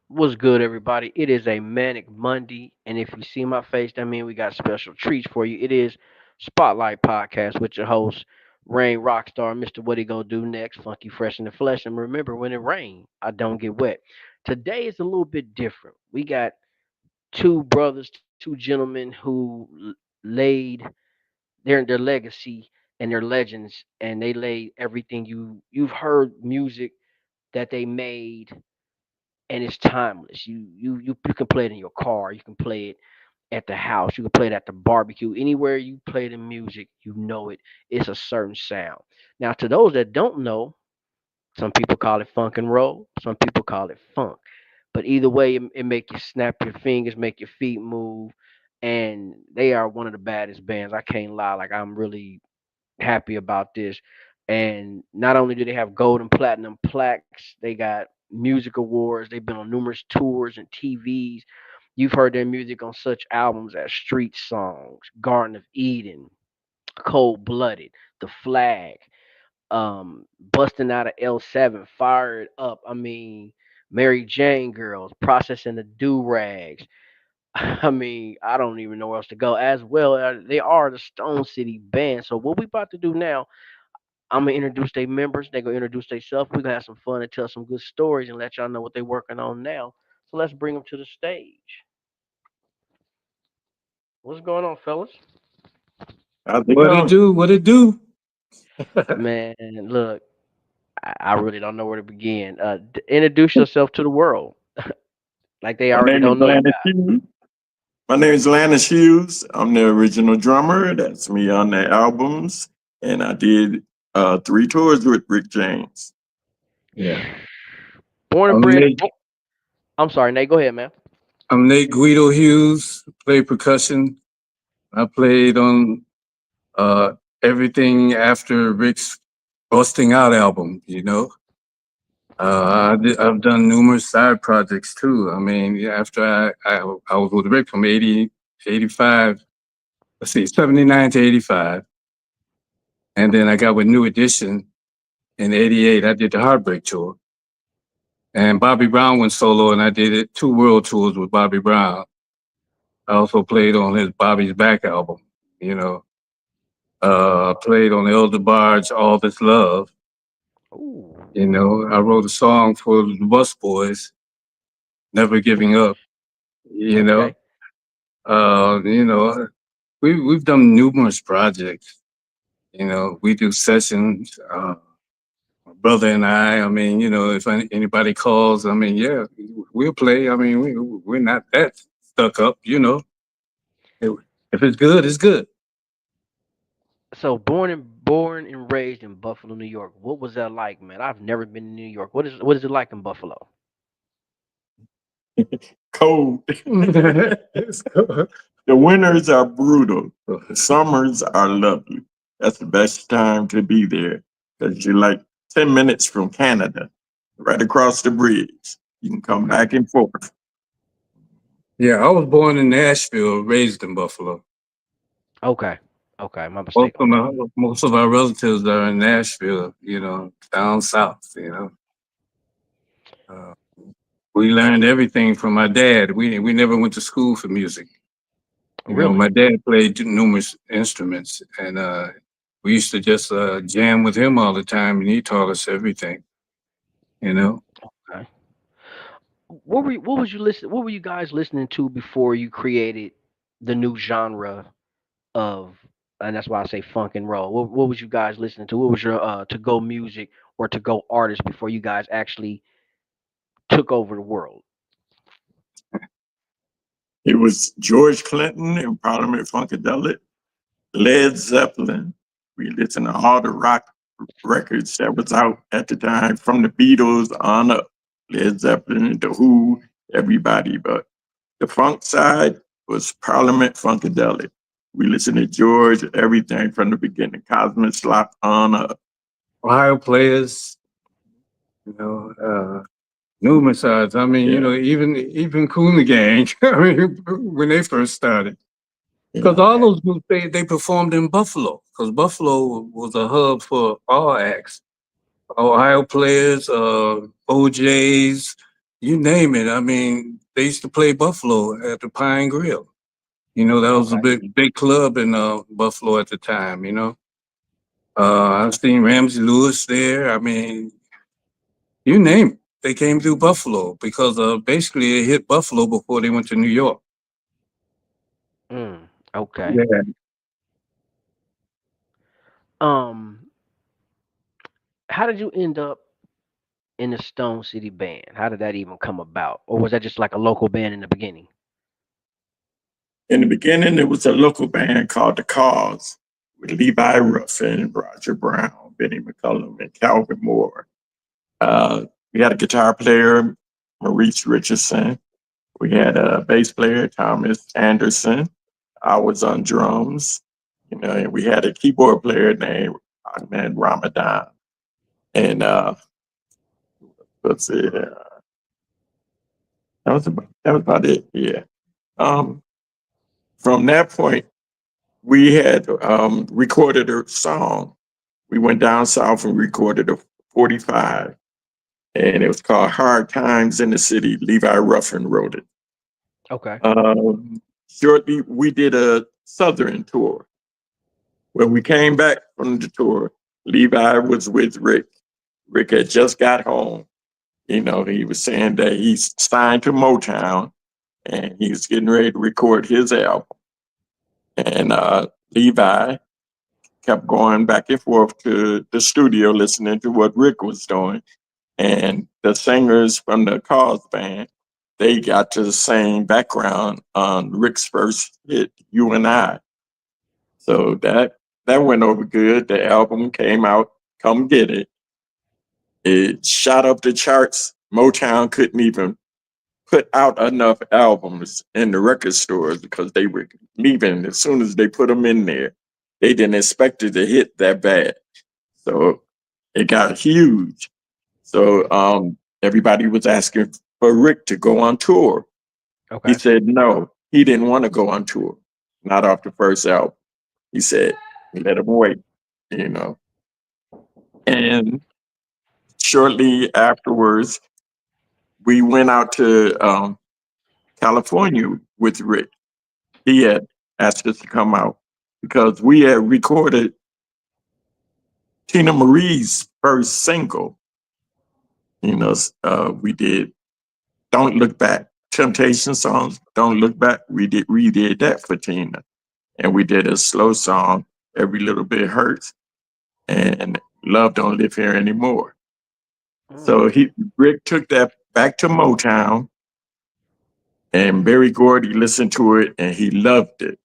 What's good, everybody? It is a manic Monday, and if you see my face, that means we got special treats for you. It is Spotlight Podcast with your host, Rain Rockstar, Mr. What He Gonna Do Next, Funky Fresh in the Flesh. And remember, when it rains, I don't get wet. Today is a little bit different. We got two brothers, two gentlemen who laid their legacy and their legends, and they laid everything you've heard music that they made and it's timeless. You can play it in your car. You can play it at the house. You can play it at the barbecue. Anywhere you play the music, you know it. It's a certain sound. Now, to those that don't know, some people call it funk and roll. Some people call it funk. But either way, it make you snap your fingers, make your feet move, and they are one of the baddest bands. I can't lie. Like I'm really happy about this. And not only do they have gold and platinum plaques, they got music awards. They've been on numerous tours and TVs. You've heard their music on such albums as Street Songs, Garden of Eden, Cold Blooded, The Flag, Busting Out of L7, Fired Up. I mean, Mary Jane Girls, Processing the Do Rags. I mean, I don't even know where else to go. As well, they are the Stone City Band. So what we about to do now, I'm gonna introduce their members. They gonna introduce themselves. We gonna have some fun and tell some good stories and let y'all know what they're working on now. So let's bring them to the stage. What's going on, fellas? How's it What it going? do? What it do? Man, look, I really don't know where to begin. Introduce yourself to the world, like they My already name is don't know you Lannis guys. Hughes. My name is Lannis Hughes. I'm the original drummer. That's me on the albums. And I did three tours with Rick James. Yeah. Born and I'm bred. Nate. Oh, I'm sorry, Nate. Go ahead, man. I'm Nate Guido Hughes. Play percussion. I played on uh, everything after Rick's Busting Out album. I've done numerous side projects too. I mean, yeah, after I was with Rick from 80 to 85. Let's see, 79 to 85, and then I got with New Edition in 88. I did the Heartbreak tour. And Bobby Brown went solo, and I did it 2 world tours with Bobby Brown. I also played on his Bobby's Back album. You know, played on Elder Bard's All This Love. Ooh, I wrote a song for the Bus Boys, Never Giving Up. You know, okay. uh, you know, we've done numerous projects. We do sessions. My brother and I. I mean, if anybody calls, I mean, yeah, we'll play. I mean, we're not that stuck up. If if it's good, it's good. So born and raised in Buffalo, New York. What was that like, man? I've never been to New York. What is it like in Buffalo? Cold. The winters are brutal. The summers are lovely. That's the best time to be there because you're like 10 minutes from Canada, right across the bridge. You can come Okay. back and forth. Yeah, I was born in Nashville, raised in Buffalo. Okay. Okay. My Most mistake of on that. my most of our relatives are in Nashville. Down south. Uh, we learned everything from my dad. We never went to school for music. Really? My dad played numerous instruments, and we used to just jam with him all the time, and he taught us everything. You know, Okay. What were you guys listening to before you created the new genre of, and that's why I say funk and roll. What was you guys listening to? What was your to go music or to go artist before you guys actually took over the world? It was George Clinton and Parliament Funkadelic, Led Zeppelin. We listened to all the rock records that was out at the time, from the Beatles on up. Led Zeppelin, The Who, everybody. But the funk side was Parliament Funkadelic. We listened to George, everything from the beginning, Cosmic Slop on up. Ohio players. You know, numerous sides. I mean, Yeah, even Cooley Gang. I mean, when they first started, because yeah. all Okay. those groups they performed in Buffalo, because Buffalo was a hub for all acts. Ohio players, OJs. you name it. I mean, they used to play Buffalo at the Pine Grill. That was a Okay. big club in Buffalo at the time. I've seen Ramsey Lewis there. I mean, you name it. They came through Buffalo because basically they hit Buffalo before they went to New York. Okay. Yeah. Um, how did you end up in the Stone City band? How did that even come about? Or was that just like a local band in the beginning? In the beginning, it was a local band called The Cause with Levi Ruffin, Roger Brown, Benny McCullum, and Calvin Moore. We had a guitar player, Maurice Richardson. We had a bass player, Thomas Anderson. I was on drums, and we had a keyboard player named Ahmed Ramadan. And let's see, that was about it. Yeah. Um, from that point, we had recorded a song. We went down south and recorded a 45, and it was called Hard Times in the City. Levi Ruffin wrote it. Okay. Shortly, we did a Southern tour. When we came back from the tour, Levi was with Rick. Rick had just got home. He was saying that he's signed to Motown and he was getting ready to record his album. And Levi kept going back and forth to the studio listening to what Rick was doing. And the singers from the Cause band, they got to sing background on Rick's first hit, You and I. So that went over good. The album came out, Come Get It. It shot up the charts. Motown couldn't even put out enough albums in the record stores because they were leaving as soon as they put them in there. They didn't expect it to hit that bad. So it got huge. So everybody was asking for Rick to go on tour. He Okay. said no, he didn't want to go on tour, not off the first album. He said, let him wait, you know. And shortly afterwards, we went out to California with Rick. He had asked us to come out because we had recorded Tina Marie's first single. We did Don't Look Back. Temptation songs, Don't Look Back. We did that for Tina. And we did a slow song, Every Little Bit Hurts, and Love Don't Live Here Anymore. Mm. So Rick took that back to Motown, and Berry Gordy listened to it and he loved it.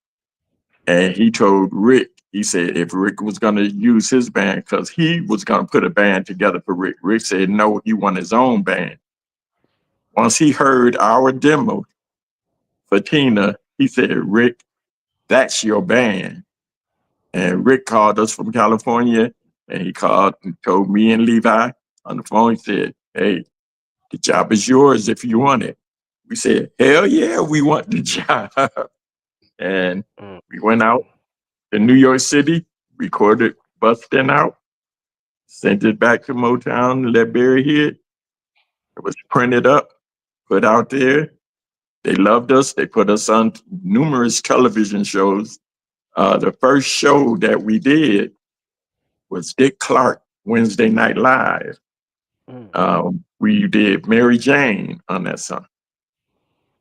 And he told Rick, he said if Rick was going to use his band, because he was going to put a band together for Rick. Rick said no, he wanted his own band. Once he heard our demo for Tina, he said, Rick, that's your band. And Rick called us from California, and he called and told me and Levi on the phone. He said, hey, the job is yours if you want it. We said, hell yeah, we want the job. And Mm. we went out to New York City, recorded Bustin' Out, sent it back to Motown, let Barry hear it. It was printed up, put out there. They loved us. They put us on numerous television shows. The first show that we did was Dick Clark, Wednesday Night Live. Mm. We did Mary Jane on that song.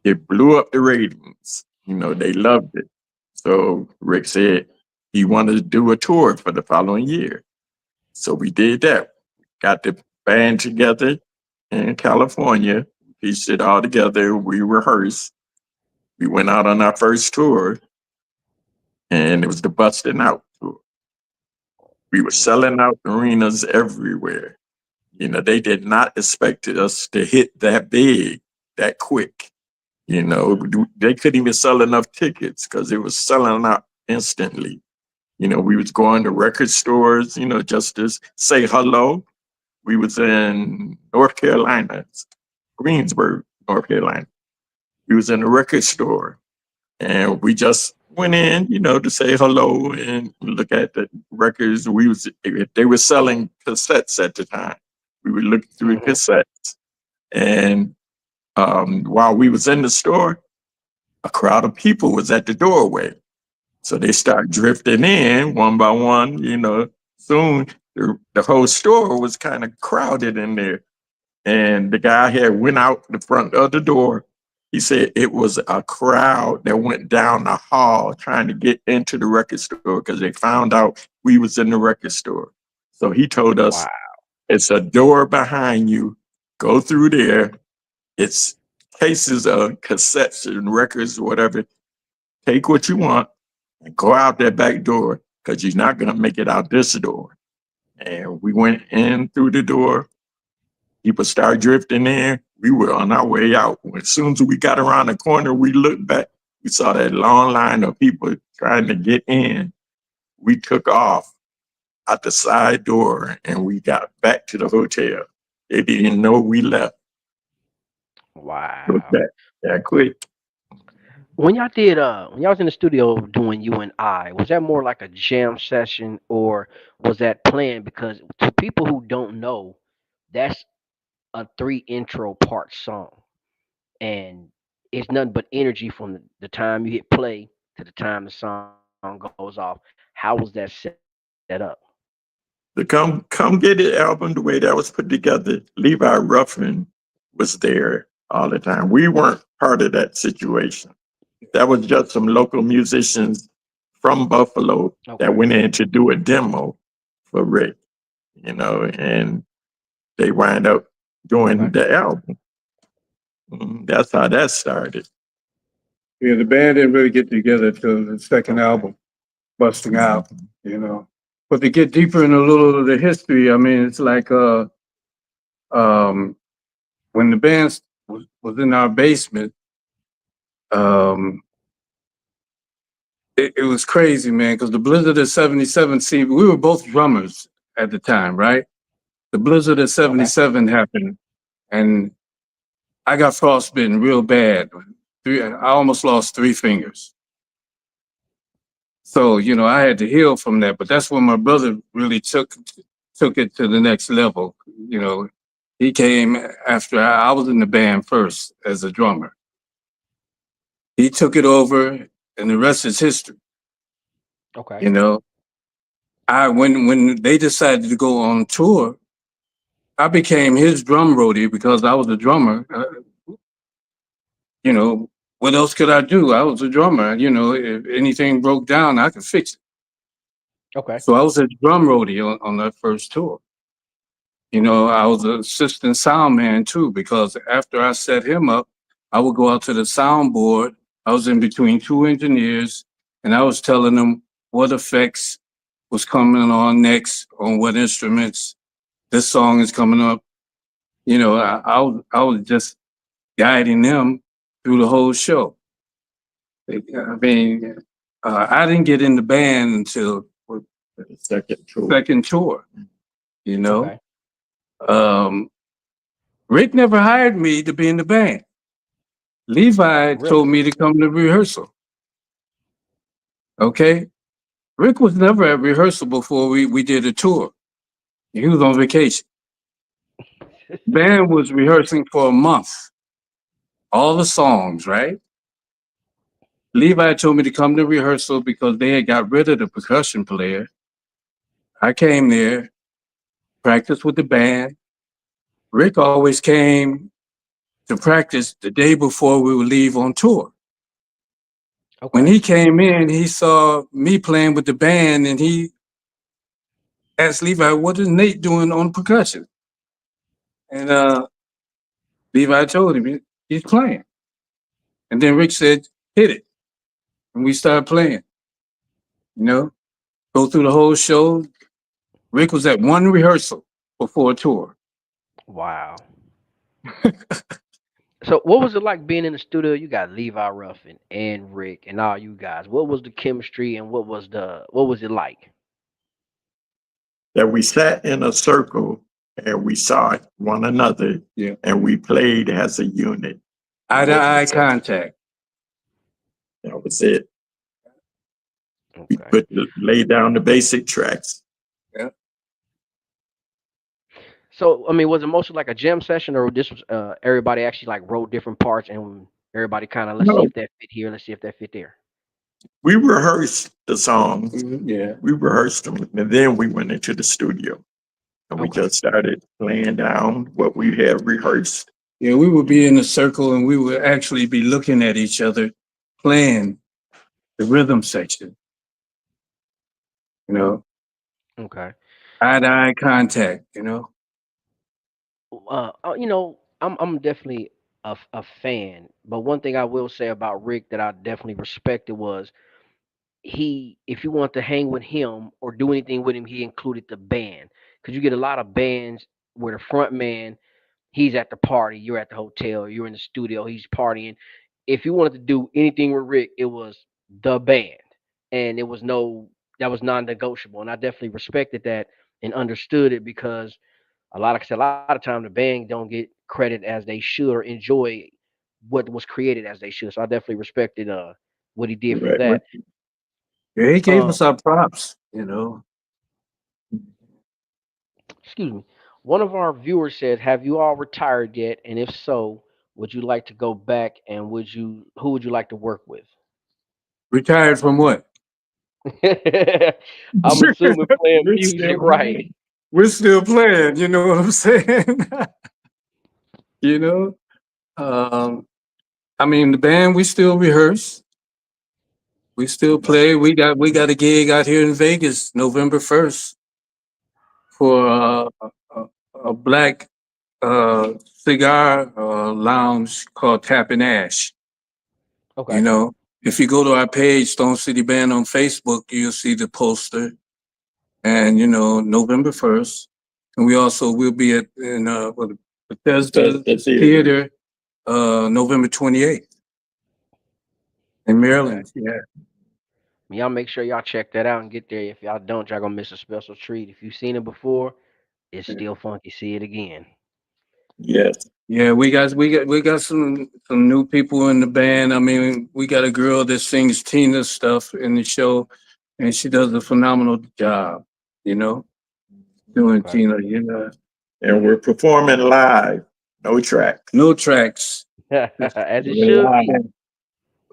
It blew up the ratings. They loved it. So Rick said he wanted to do a tour for the following year. So we did that. Got the band together in California, pieced it all together. We rehearsed. We went out on our first tour, and it was the Bustin' Out tour. We were Mm. selling out arenas everywhere. They did not expect us to hit that big, that quick. They couldn't even sell enough tickets because it was selling out instantly. We was going to record stores, just to say hello. We was in North Carolina, Greensburg, North Carolina. We was in a record store and we just went in, to say hello and look at the records. They were selling cassettes at the time. We were looking through the Mhm. cassettes, and while we was in the store, a crowd of people was at the doorway. So they start drifting in one by one. Soon the whole store was kind of crowded in there. And the guy had went out the front of the door. He said it was a crowd that went down the hall trying to get into the record store because they found out we was in the record store. So he told us, Wow. it's a door behind you. Go through there. It's cases of cassettes and records or whatever. Take what you want and go out that back door because you're not going to make it out this door. And we went in through the door. People started drifting in. We were on our way out. As soon as we got around the corner, we looked back. We saw that long line of people trying to get in. We took off out the side door and we got back to the hotel. They didn't know we left. It was Wow. that quick. When y'all was in the studio doing you and I, was that more like a jam session or was that planned? Because to people who don't know, that's a three intro part song. And it's nothing but energy from the time you hit play to the time the song goes off. How was that set up? The Come Get It album, the way that was put together, Levi Ruffin was there all the time. We weren't part of that situation. That was just some local musicians from Buffalo that Okay. went in to do a demo for Rick, and they wind up doing Okay. the album. That's how that started. Yeah, the band didn't really get together till the second Okay. album, Busting Out, you know. But to get deeper in a little of the history, I mean, it's like um, when the band was in our basement, um, it was crazy, man, because the Blizzard of 77, see, we were both drummers at the time, right? The Blizzard of Okay. 77 happened, and I got frostbitten real bad. I almost lost 3 fingers. So, I had to heal from that. But that's when my brother really took it to the next level. You know, he came after I was in the band first as a drummer. He took it over, and the rest is history. Okay. You know, I when they decided to go on tour, I became his drum roadie because I was a drummer. You know, what else could I do? I was a drummer. If anything broke down, I could fix it. Okay. So I was a drum roadie on that first tour. I was an assistant sound man too, because after I set him up, I would go out to the soundboard. I was in between two engineers and I was telling them what effects was coming on next on what instruments. This song is coming up. I was just guiding them through the whole show. I mean, I didn't get in the band until The second tour. second tour, you know. Okay. Um, Rick never hired me to be in the band. Levi told Really? me to come to rehearsal. Okay. Rick was never at rehearsal before we did a tour. He was on vacation. Band was rehearsing for a month, all the songs, right? Levi told me to come to rehearsal because they had got rid of the percussion player. I came there, practiced with the band. Rick always came to practice the day before we would leave on tour. When Okay. he came in, he saw me playing with the band and he asked Levi, what is Nate doing on percussion? And Levi told him he's playing. And then Rick said, hit it. And we started playing, you know, go through the whole show. Rick was at one rehearsal before a tour. Wow. So what was it like being in the studio? You got Levi Ruffin and Rick and all you guys. What was the chemistry and what was it like? That we sat in a circle and we saw one another Yeah. and we played as a unit. Eye to eye contact. That was it. We Okay. lay down the basic tracks. Yeah. So I mean, was it mostly like a jam session, or this was everybody actually like wrote different parts and everybody kind of let's see No, if that fit here, let's see if that fit there. we rehearsed the songs. Yeah. We rehearsed them, and then we went into the studio and we Okay. just started laying down what we had rehearsed. Yeah, we would be in a circle and we would actually be looking at each other playing the rhythm section, you know, Okay. eye to eye contact, you know. I'm definitely a fan, but one thing I will say about Rick that I definitely respected was if you want to hang with him or do anything with him, he included the band. Because you get a lot of bands where the front man, he's at the party, you're at the hotel, you're in the studio, he's partying. If you wanted to do anything with Rick, it was the band, and it was no that was non-negotiable, and I definitely respected that and understood it because like I said, a lot of time the band don't get credit as they should or enjoy what was created as they should. So I definitely respected what he did for Right. that. Yeah, he gave Um, us our props, you know. excuse me. One of our viewers said, "Have you all retired yet? And if so, would you like to go back? And who would you like to work with?" Retired from what? I'm assuming playing We're music, still right? playing. We're still playing, you know what I'm saying? You know? Um, I mean the band we still rehearse. We still play. We got a gig out here in Vegas, November 1st, for a black cigar lounge called Tap and Ash. You Okay, know, if you go to our page, Stone City Band on Facebook, you'll see the poster. And November 1st, and we also will be at in Bethesda That's it. Theater, November 28th in okay. Maryland. Yeah. Y'all make sure y'all check that out and get there. If y'all don't, y'all gonna miss a special treat. If you've seen it before, it's still funky. See it again. Yes. Yeah, we got some new people in the band. I mean, we got a girl that sings Tina stuff in the show, and she does a phenomenal job. You know, doing Okay. Tina. You know, And we're performing live, no tracks. no tracks. As it We're should be. live,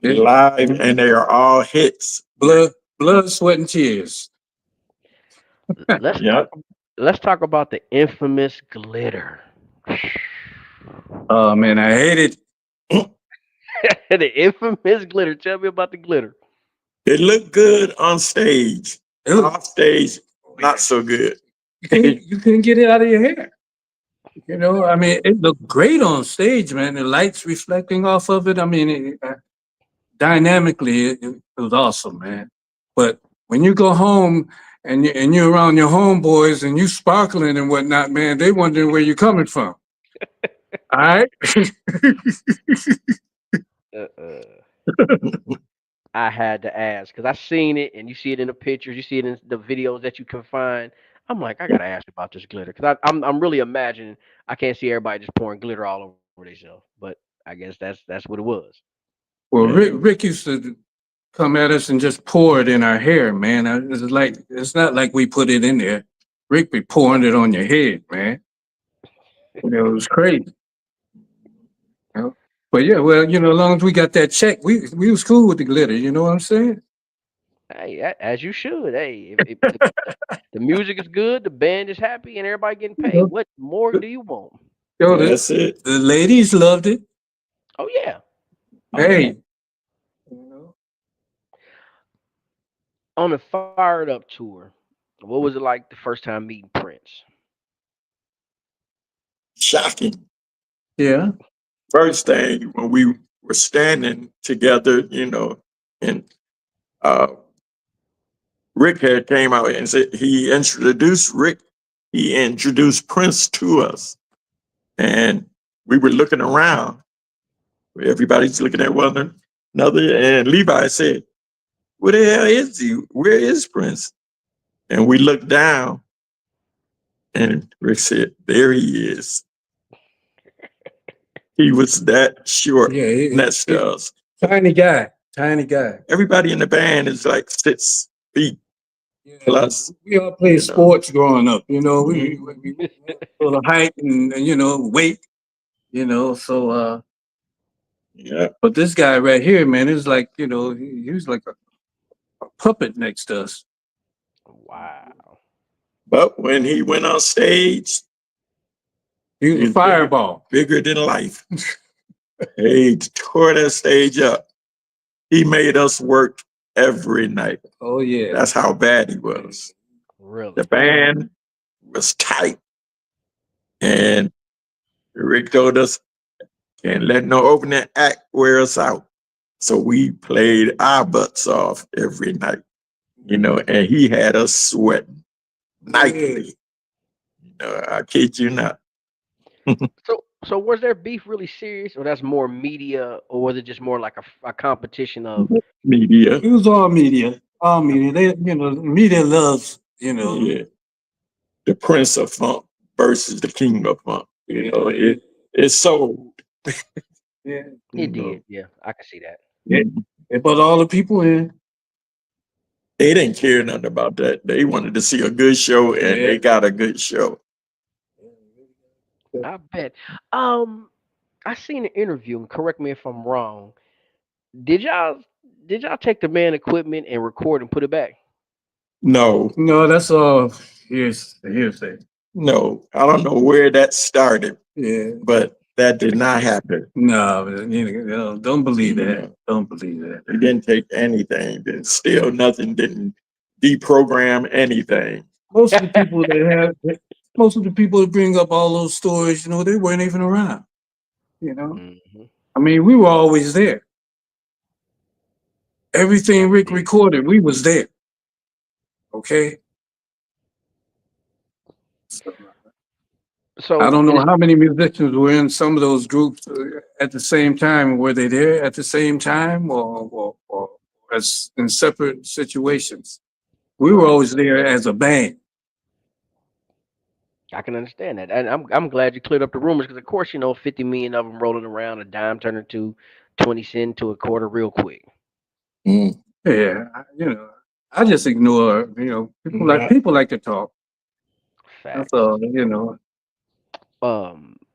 Yeah. live, and they are all hits. Blood, sweat, and tears. Let's talk. Yep. Let's talk about the infamous glitter. Oh man, I hate it. The infamous glitter. Tell me about the glitter. It looked good on stage. It look, Off stage, not so good. you couldn't get it out of your hair. You know, I mean, it looked great on stage, man. The lights reflecting off of it. I mean, dynamically, it was awesome, man. But when you go home and you're around your homeboys and you sparkling and whatnot, man, they wondering where you're coming from. All right. Uh-uh. I had to ask because I seen it and you see it in the pictures, you see it in the videos that you can find. I'm like, I gotta ask about this glitter because I'm really imagining I can't see everybody just pouring glitter all over themselves, but I guess that's what it was. Well, Rick, Yeah. Rick used to come at us and just pour it in our hair, man. It's not like we put it in there. Rick be pouring it on your head, man. It was crazy. You know? But yeah, well, as long as we got that check, we was cool with the glitter. You know what I'm saying? Hey, as you should. Hey, if the music is good, the band is happy, and everybody getting You paid, know, what more do you want? yo, the, That's it. the ladies loved it. Oh yeah, oh yeah. Hey, you know, On the Fired Up tour, what was it like the first time meeting Prince? Shocking. yeah, First thing when we were standing together, and uh, Rick had came out and said he introduced Prince to us. And we were looking around. Everybody's looking at one another. And Levi said, "Where the hell is he? Where is Prince?" And we looked down and Rick said, "There he is." He was that short yeah. next to us. Tiny guy, tiny guy. Everybody in the band is like 6 feet. Plus, We all played you know, sports growing up. We mhm. for the height and weight. So Yeah. but this guy right here, man, is like he was like a puppet next to us. Wow. But when he went on stage, He was he a was bigger, fireball. bigger than life. He tore that stage up. He made us work every night. Oh yeah. That's how bad he was. The Really? band was tight. And Rick told us, can't let no opening act wear us out. So we played our butts off every night, and he had us sweating nightly. I kid you not. So was their beef really serious, or that's more media, or was it just more like a competition of? Media. It was all media. All media. Media loves, Yeah. The Prince of Funk versus the King of Funk. It sold. Yeah. It You know. did, yeah, I can see that. Yeah. They brought all the people in. They didn't care nothing about that. They wanted to see a good show, and they got a good show. I bet. Um, I seen an interview, and correct me if I'm wrong. Did y'all did y'all take the man equipment and record and put it back? No, No, that's all hearsay. no, I don't know where that started, Yeah. but that did not happen. No, don't believe that. Yeah. Don't believe that. They didn't take anything. Then still nothing. Didn't deprogram anything. Most of the people most of the people that bring up all those stories, they weren't even around. You know, Hmm. I mean, we were always there. Everything That's Rick big. recorded, we was there. Okay. So, I So don't know it's how many musicians were in some of those groups at the same time. Were they there at the same time, or as in separate situations? We were right. always there as a band. I can understand that, and I'm glad you cleared up the rumors because of course 50 million of them rolling around, a dime turning to 20 cent to a quarter real quick. Mm. Yeah, I just ignore. People like to talk. That's Facts. all.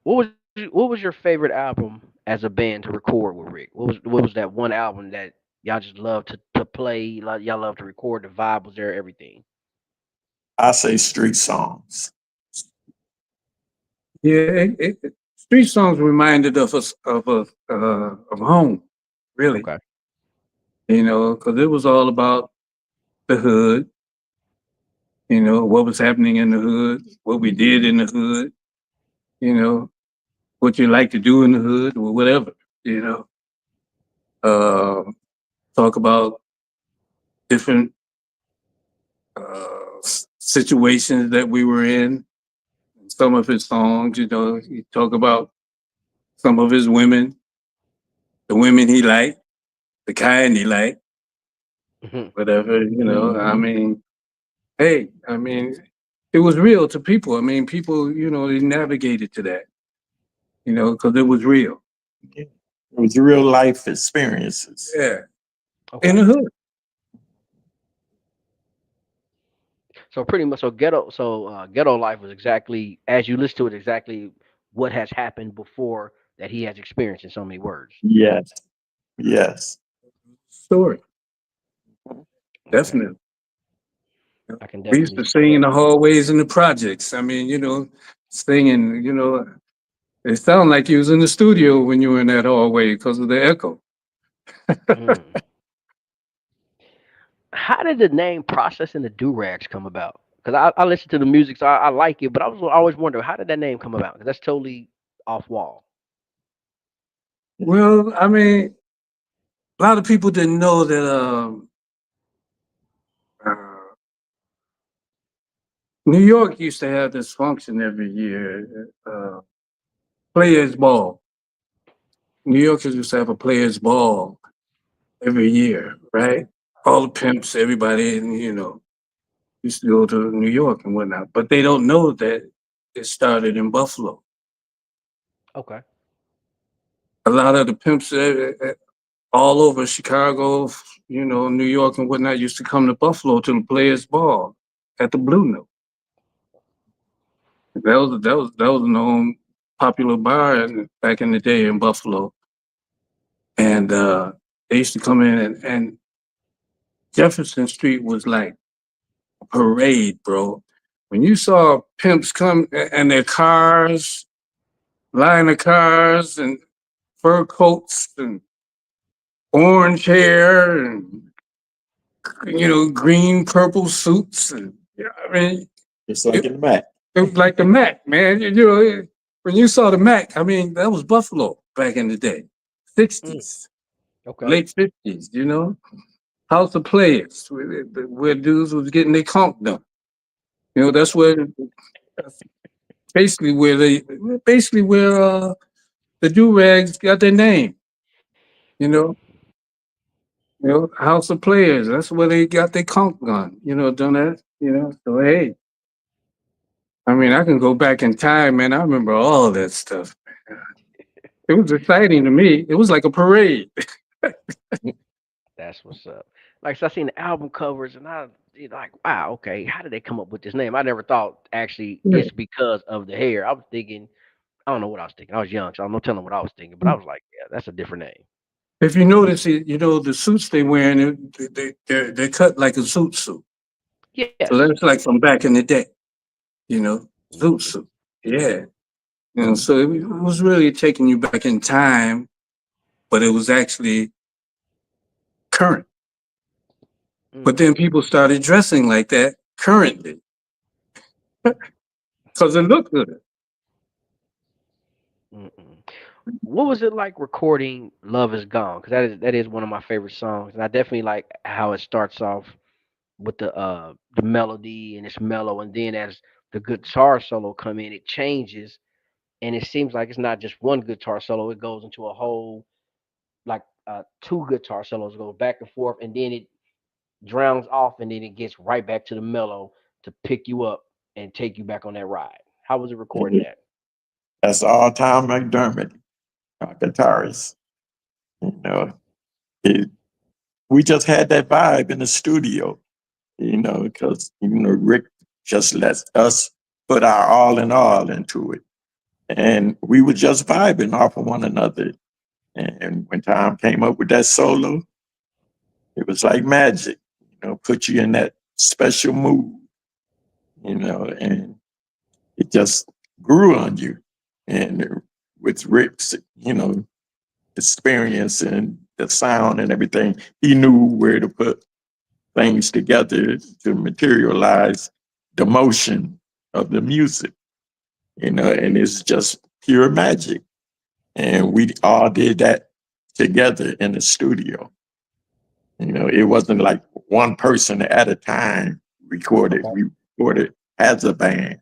What was your favorite album as a band to record with Rick? What was that one album that y'all just love to play? Like y'all love to record. The vibe was there, everything. I say street songs. Yeah, street songs reminded of us of home, really. Okay. Because it was all about the hood. What was happening in the hood, what we did in the hood. You know, what you like to do in the hood or whatever. You know, uh, talk about different situations that we were in. Some of his songs, he talk about some of his women, the women he liked, the kind he liked, Mhm. whatever. I mean, hey, it was real to people. I mean, people, they navigated to that, because it was real. It was real life experiences. Yeah, in Okay. the hood. So pretty much, ghetto life was exactly as you listen to it, exactly what has happened before that he has experienced in so many words. Yes, yes. Story, Okay, definitely. I can We used definitely to see sing in that. the hallways in the projects. I mean, singing, it sounded like you was in the studio when you were in that hallway because of the echo. Hmm. How did the name "Process and the Do Rags" come about? Because I listen to the music, so I like it, but I was always wondering how did that name come about? Because that's totally off wall. Well, I mean, a lot of people didn't know that uh, New York used to have this function every year, Players Ball. New Yorkers used to have a Players Ball every year, right? All the pimps, everybody, and used to go to New York and whatnot, but they don't know that it started in Buffalo. Okay. A lot of the pimps, all over Chicago, New York and whatnot used to come to Buffalo to the Players Ball at the Blue Note. That was a known popular bar back in the day in Buffalo, and they used to come in and Jefferson Street was like a parade, bro. When you saw pimps come and their cars, line of cars and fur coats and orange hair and green purple suits and I mean It's like in the Mac. it was like the Mac, man. When you saw the Mac, I mean that was Buffalo back in the day, Mm, 60s, okay. late 50s. House of Players, where dudes was getting their conk done. That's where basically where the do rags got their name. You know, House of Players. That's where they got their conk gun. Done that. So hey, I mean, I can go back in time, man. I remember all of that stuff. It was exciting to me. It was like a parade. That's what's up. Like, so I seen the album covers, and like, wow, okay, how did they come up with this name? I never thought actually Yeah. it's because of the hair. I was thinking, I don't know what I was thinking. I was young, so I'm not telling what I was thinking, but I was like, yeah, that's a different name. If you notice, the suits they wearing, they're cut like a suit. So Yes. that's like from back in the day. You know, Hmm. suit. Yeah. So it was really taking you back in time, but it was actually current. But Mm, then people started dressing like that currently because it looked good. mm-mm. What was it like recording "Love Is Gone"? Because that is one of my favorite songs, and I definitely like how it starts off with the melody and it's mellow, and then as the guitar solo come in, it changes, and it seems like it's not just one guitar solo; it goes into a whole like two guitar solos go back and forth, and then it drowns off, and then it gets right back to the mellow to pick you up and take you back on that ride. How was it recording that? That's all Tom McDermott, our guitarist. You know, it, we just had that vibe in the studio, because Rick just lets us put our all in all into it. And we were just vibing off of one another. And when Tom came up with that solo, it was like magic, put you in that special mood, and it just grew on you. And with Rick's, experience and the sound and everything, he knew where to put things together to materialize the motion of the music, and it's just pure magic. And we all did that together in the studio. It wasn't like one person at a time recorded. Okay. We recorded as a band,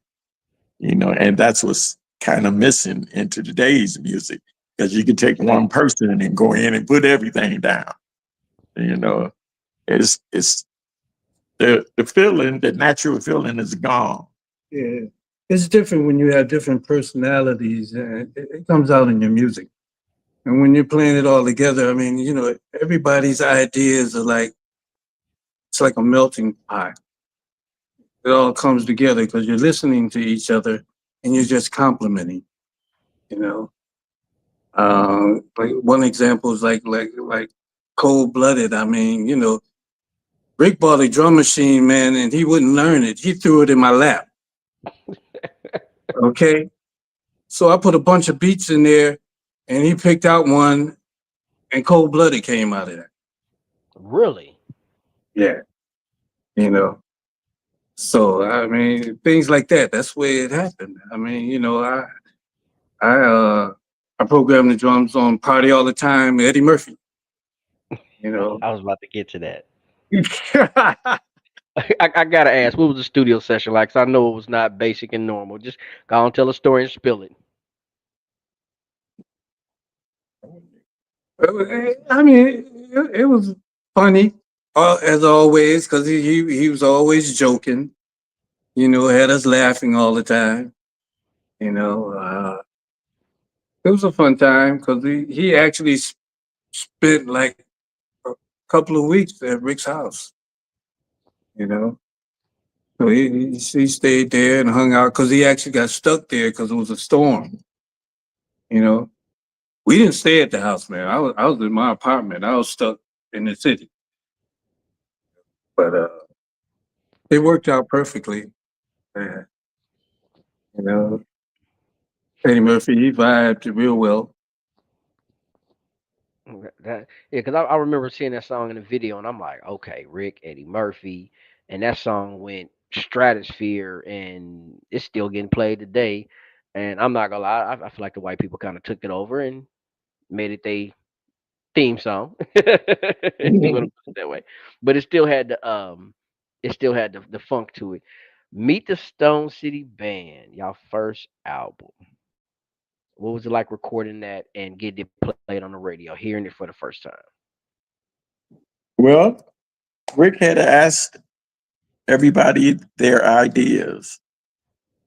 and that's what's kind of missing into today's music because you can take one person and go in and put everything down. You know, it's the feeling, the natural feeling is gone. Yeah. It's different when you have different personalities and it comes out in your music. And when you're playing it all together, I mean, everybody's ideas are like, it's like a melting pot. It all comes together because you're listening to each other and you're just complimenting, you know. Like one example is like Cold Blooded. I mean, Rick bought a drum machine, man, and he wouldn't learn it. He threw it in my lap. Okay. So I put a bunch of beats in there and he picked out one and Cold Blooded came out of that. Really? Yeah. You know. So I mean, things like that. That's where it happened. I mean, I uh I programmed the drums on Party All the Time, Eddie Murphy, you know. I was about to get to that. I gotta ask, what was the studio session like? 'Cause I know it was not basic and normal. Just go on, tell a story and spill it. I mean, it was funny as always because he was always joking. Had us laughing all the time. You know, it was a fun time because he actually spent like a couple of weeks at Rick's house, you know. So he stayed there and hung out because he actually got stuck there because it was a storm, you know. We didn't stay at the house, man. I was in my apartment. I was stuck in the city, but it worked out perfectly. Man. You know, Eddie Murphy, he vibed real well. That yeah, because I remember seeing that song in the video, and I'm like, okay, Rick, Eddie Murphy, and that song went stratosphere, and it's still getting played today. And I'm not gonna lie, I feel like the white people kind of took it over and made it they theme song, if you want to put it that way. But it still had the funk to it. Meet the Stone City Band, y'all first album. What was it like recording that and getting it played on the radio, hearing it for the first time? Well, Rick had asked everybody their ideas,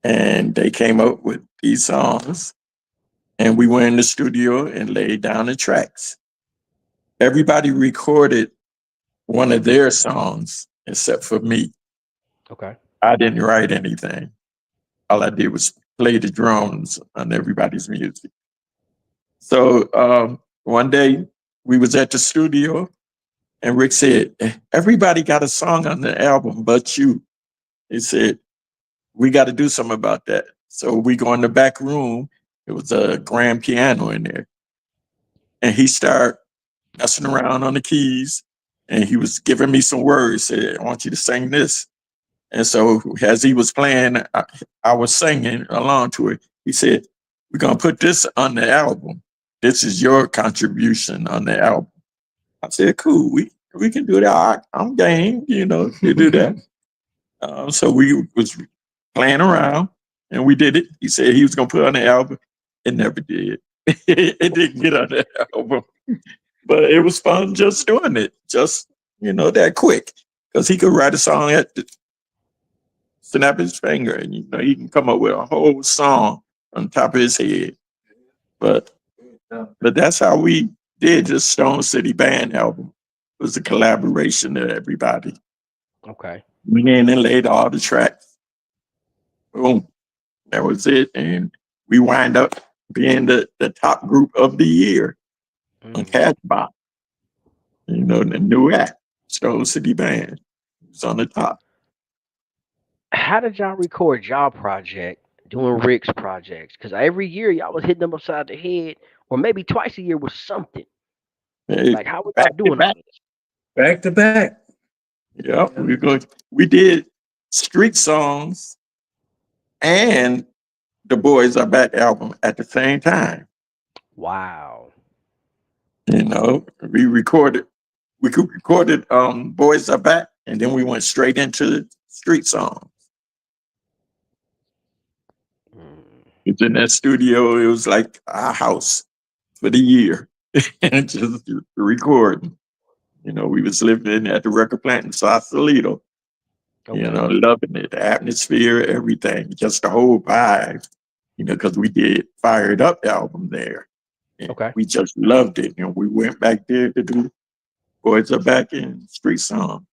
and they came up with these songs. And we went in the studio and laid down the tracks. Everybody recorded one of their songs except for me. Okay. I didn't write anything. All I did was play the drums on everybody's music. So one day we was at the studio and Rick said, everybody got a song on the album but you. He said, we got to do something about that. So we go in the back room. It was a grand piano in there. And he started messing around on the keys. And he was giving me some words. Said, I want you to sing this. And so as he was playing, I was singing along to it. He said, we're going to put this on the album. This is your contribution on the album. I said, cool, we can do that. I'm game, to do that. So we was playing around and we did it. He said he was going to put it on the album. It never did. It didn't get on the album. But it was fun just doing it, just, that quick. Because he could write a song at the snap his finger and he can come up with a whole song on top of his head. But but that's how we did the Stone City Band album. It was a collaboration of everybody. Okay. We in and laid all the tracks. Boom. That was it. And we wind up being the top group of the year on Mm. Cashbox. The new act, Stone City Band. It's on the top. How did y'all record y'all project doing Rick's projects? Because every year y'all was hitting them upside the head, or maybe twice a year with something. Hey, Like, how were y'all back to doing all back. this? Back to back. Yeah, we did street songs and the Boys Are Back album at the same time. Wow. We recorded Boys Are Back and then we went straight into street songs. Mm. It's in that studio, it was like our house for the year. And just recording. We was living at the record plant in Sausalito, Okay. loving it, the atmosphere, everything, just the whole vibe, because we did Fired Up album there. And Okay. we just loved it. We went back there to do Boys Are Back in street songs.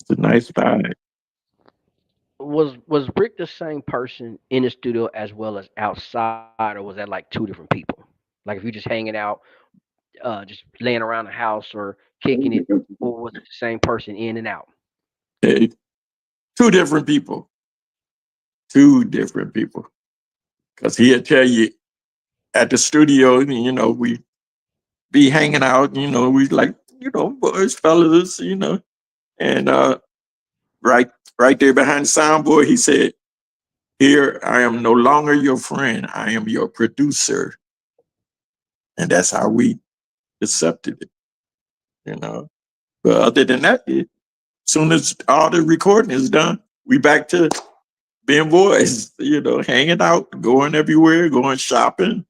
It's a nice vibe. Was Rick the same person in the studio as well as outside, or was that like two different people? Like if you're just hanging out, just laying around the house or kicking it, or was it the same person in and out? Hey, two different people, two different people. Because he'll tell you at the studio, we be hanging out, we like, boys, fellas, and right right there behind the soundboard, he said, here, I am no longer your friend. I am your producer. And that's how we accepted it, you know. But other than that, soon as all the recording is done, we back to being boys, hanging out, going everywhere, going shopping.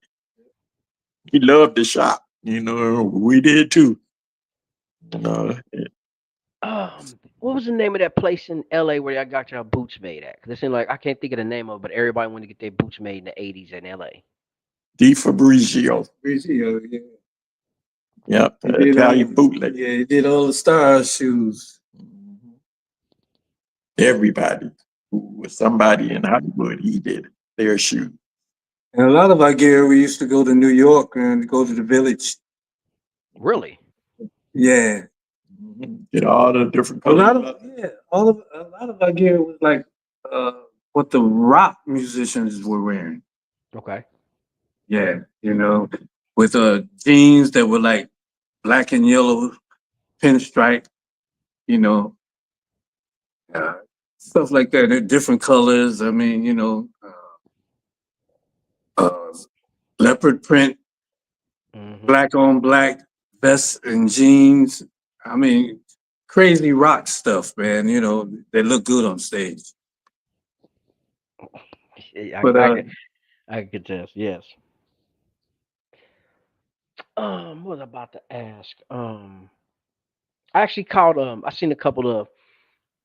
He loved to shop, we did too. You know, What was the name of that place in LA where y'all got y'all boots made at? Because it seemed like I can't think of the name of it, but everybody wanted to get their boots made in the '80s in LA. D Fabrizio. Fabrizio, yeah. Yep, He the did Italian bootleg. yeah, he did all the Stars shoes. Mhm. Everybody who was somebody in Hollywood, he did it. Their shoe. And a lot of our gear, we used to go to New York and go to the village. Really? Yeah. Get all the different A lot colors. of yeah, all of a lot of our gear was like uh what the rock musicians were wearing. Okay. Yeah, with jeans that were like black and yellow pinstripe, you know, uh, stuff like that. They're different colors. I mean, uh, leopard print, Hmm. black on black vests and jeans. I mean, crazy rock stuff, man. They look good on stage. I, But I can I can contest. Yes. What was I about to ask? I actually caught I seen a couple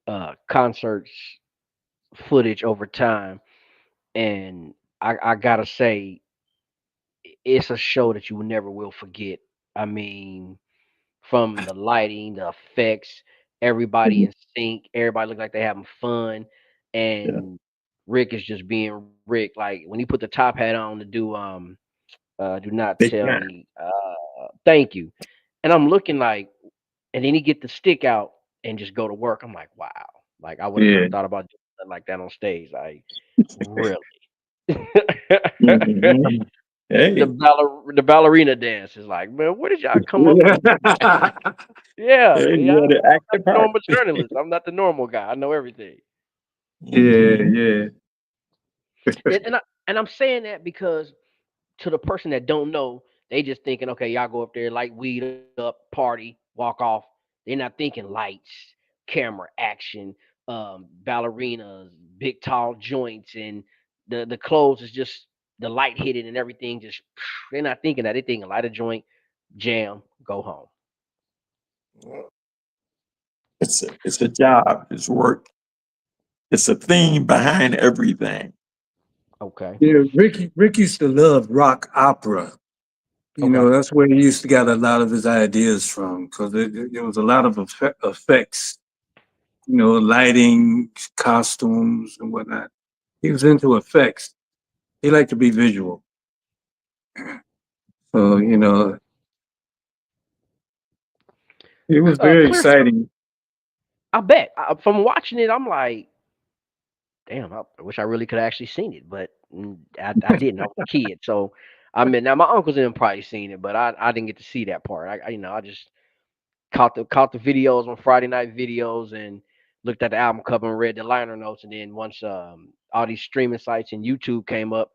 of concerts footage over time, and I gotta say it's a show that you never will forget. I mean, from the lighting, the effects, everybody in sync, everybody look like they having fun, Yeah, and Rick is just being Rick. Like when he put the top hat on to do do not big tell time. me thank you, and I'm looking like, and then he get the stick out and just go to work. I'm like, wow, like I would have never yeah, thought about doing something like that on stage. Like really. Mhm. Hey, The ballerina dance is like, man, where did y'all come up with? yeah, Yeah, hey, see, you had to I'm act not the the part. normal journalist. I'm not the normal guy. I know everything. Mhm. yeah. And I'm saying that because to the person that don't know, they just thinking, okay, y'all go up there, light weed up, party, walk off. They're not thinking lights, camera, action, ballerinas, big tall joints, and the clothes is just the light hitting and everything. Just they're not thinking that. They're thinking light a joint, jam, go home. It's a job. It's work. It's a theme behind everything. Okay, Yeah, Rick used to love rock opera. okay. That's where he used to get a lot of his ideas from because it was a lot of effects, lighting, costumes, and whatnot. He was into effects. He liked to be visual. So, it was very Clear. exciting. I bet from watching it, I'm like, damn, I wish I really could have actually seen it, but I didn't. I was a kid, so I mean, now my uncles and them probably seen it, but I didn't get to see that part. I just caught the videos on Friday night videos and looked at the album cover and read the liner notes, and then once all these streaming sites and YouTube came up,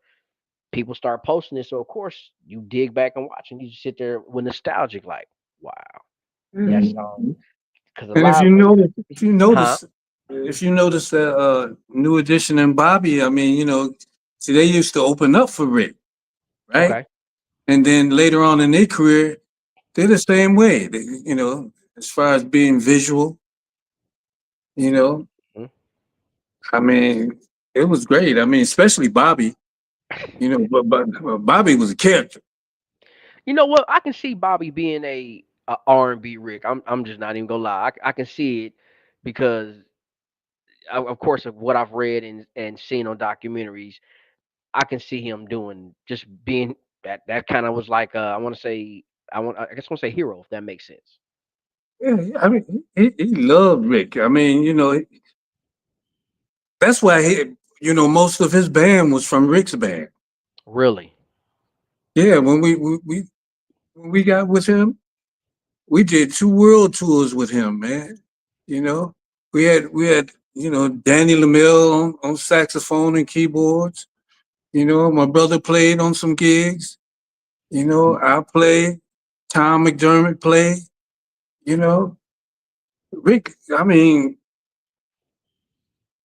people start posting it. So of course you dig back and watch, and you just sit there with nostalgic, like, wow, that Yeah. song. Mhm. Because a And lot of huh? if you notice that New Edition and Bobby, I mean, see, they used to open up for Rick, right? Okay. And then later on in their career, they're the same way. As far as being visual, you know, Mhm. I mean, it was great. I mean, especially Bobby, but Bobby was a character. You know what? I can see Bobby being a R&B Rick. I'm just not even gonna lie. I can see it because of course of what I've read and seen on documentaries. I can see him doing just being that kind of was like I want to say I guess I want to say hero if that makes sense. Yeah, yeah, I mean, he loved Rick. I mean, that's why most of his band was from Rick's band. Really. Yeah, when we got with him, we did 2 world tours with him, man. You know, we had Danny LaMille on saxophone and keyboards. My brother played on some gigs. I played. Tom McDermott played. You know, Rick. I mean,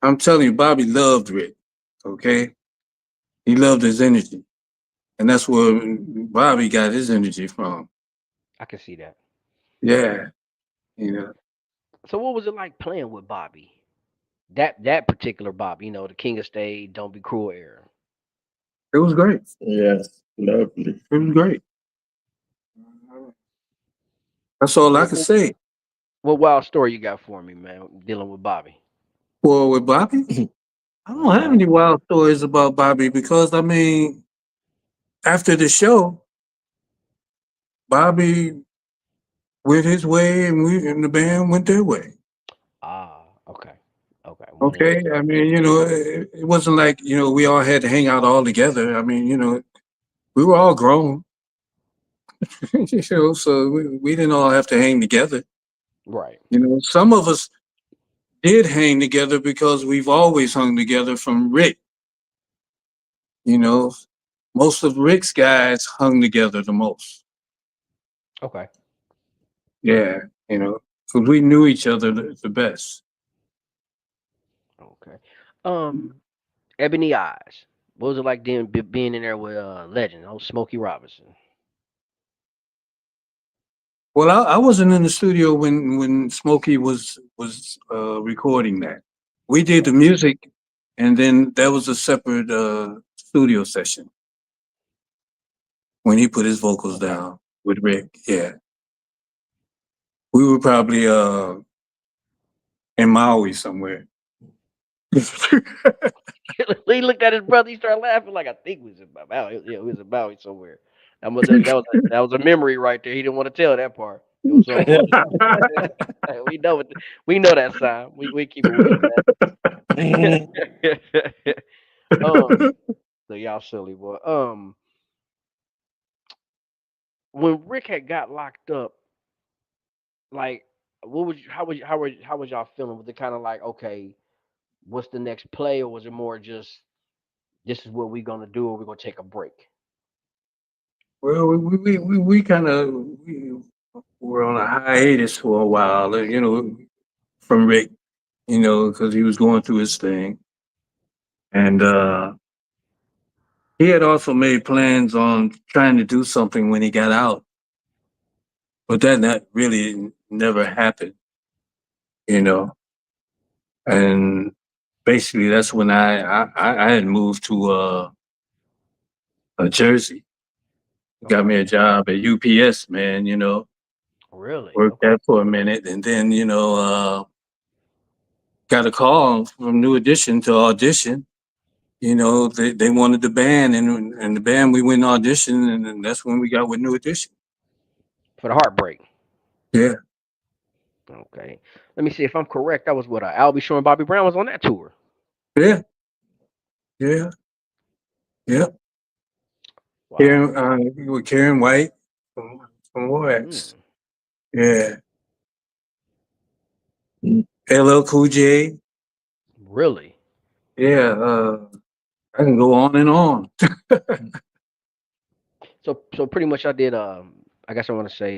I'm telling you, Bobby loved Rick. Okay, he loved his energy, and that's where Bobby got his energy from. I can see that. Yeah, you know, So what was it like playing with Bobby? That particular Bobby, the King of Stay, Don't Be Cruel era. it was great. Yes, Lovely. It was great. That's all I What, can what, say. what wild story you got for me, man? Dealing with Bobby. Well, with Bobby, I don't have Uh-huh. any wild stories about Bobby because I mean, after the show, Bobby went his way and we and the band went their way. Ah, okay, okay. Went his Okay. I mean, it wasn't like, we all had to hang out all together. I mean, we were all grown, so we didn't all have to hang together. right. Some of us did hang together because we've always hung together from Rick. You know, most of Rick's guys hung together the most. Okay, Yeah, because we knew each other the best. okay. Um, Ebony Eyes. What was it like being in there with legend, old Smokey Robinson? Well, I wasn't in the studio when Smokey was recording that. We did the music, and then that was a separate studio session when he put his vocals Okay. down with Rick. Yeah, we were probably in Maui somewhere. He looked at his brother. He started laughing like I think it was in Maui. Yeah, it was in Maui somewhere. That was a memory right there. He didn't want to tell that part. It was so funny. we know it. We know that sign. We keep it with you, man. um, so y'all silly boy. When Rick had got locked up, like, what was how was y'all feeling? Was it kind of like, okay, what's the next play, or was it more just this is what we're gonna do, or we're gonna take a break? Well, we kind of we were on a hiatus for a while, from Rick, because he was going through his thing, and he had also made plans on trying to do something when he got out, but that really never happened, you know. And basically, that's when I had moved to Jersey, got Okay, me a job at UPS, man. really? Worked Okay, that for a minute, and then got a call from New Edition to audition. They wanted the band, and the band we went and auditioned, and then that's when we got with New Edition. for the heartbreak. Yeah, Okay, let me see if I'm correct. That was what Albie Shore and Bobby Brown was on that tour. yeah, yeah, yeah. Wow. Karen, with Karen White from Wax. Mm, Yeah, LL Cool J. really? Yeah, I can go on and on. So pretty much I did I guess I want to say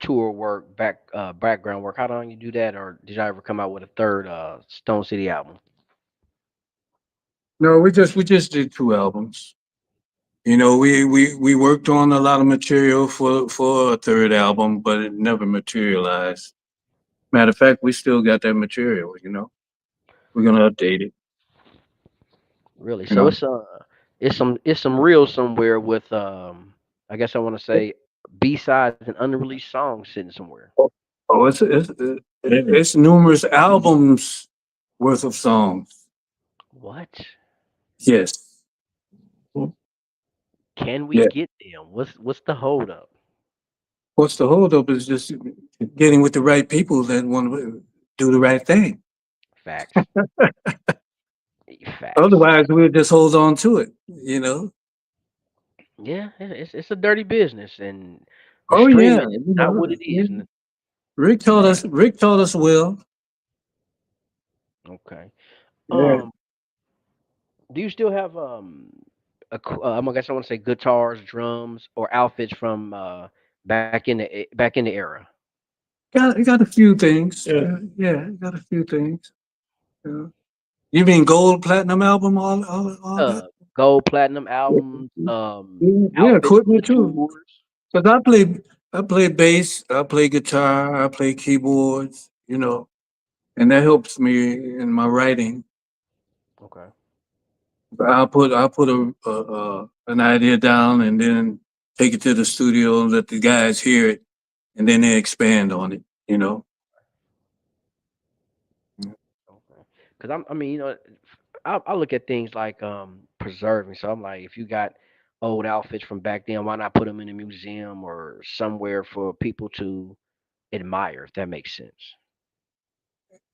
tour work, background work. How long you do that, or did I ever come out with a third Stone City album? No, we just did two albums. We worked on a lot of material for a third album, but it never materialized. Matter of fact, we still got that material. We're gonna update it. Really? You So know. it's some real somewhere with I guess I want to say B sides and unreleased songs sitting somewhere. Oh, it's numerous albums worth of songs. What? Yes. Can we Yeah. get them? What's the hold up? What's the holdup is just getting with the right people that want to do the right thing. Facts. Facts. Otherwise, we'll just hold on to it. Yeah, it's a dirty business, and the Oh yeah, streaming is not what it is. Man, Rick taught us well. okay. Yeah. Um, do you still have I guess I want to say guitars, drums, or outfits from back in the era? Got a few things. Yeah, got a few things. Yeah. You mean gold, platinum album, all that? Gold, platinum Yeah, albums, yeah, outfits from the equipment too. tours. Cause I play bass, I play guitar, I play keyboards, and that helps me in my writing. Okay. I'll put an idea down and then take it to the studio and let the guys hear it, and then they expand on it. You know. Okay. Because I mean, I look at things like preserving. So I'm like, if you got old outfits from back then, why not put them in a museum or somewhere for people to admire? If that makes sense.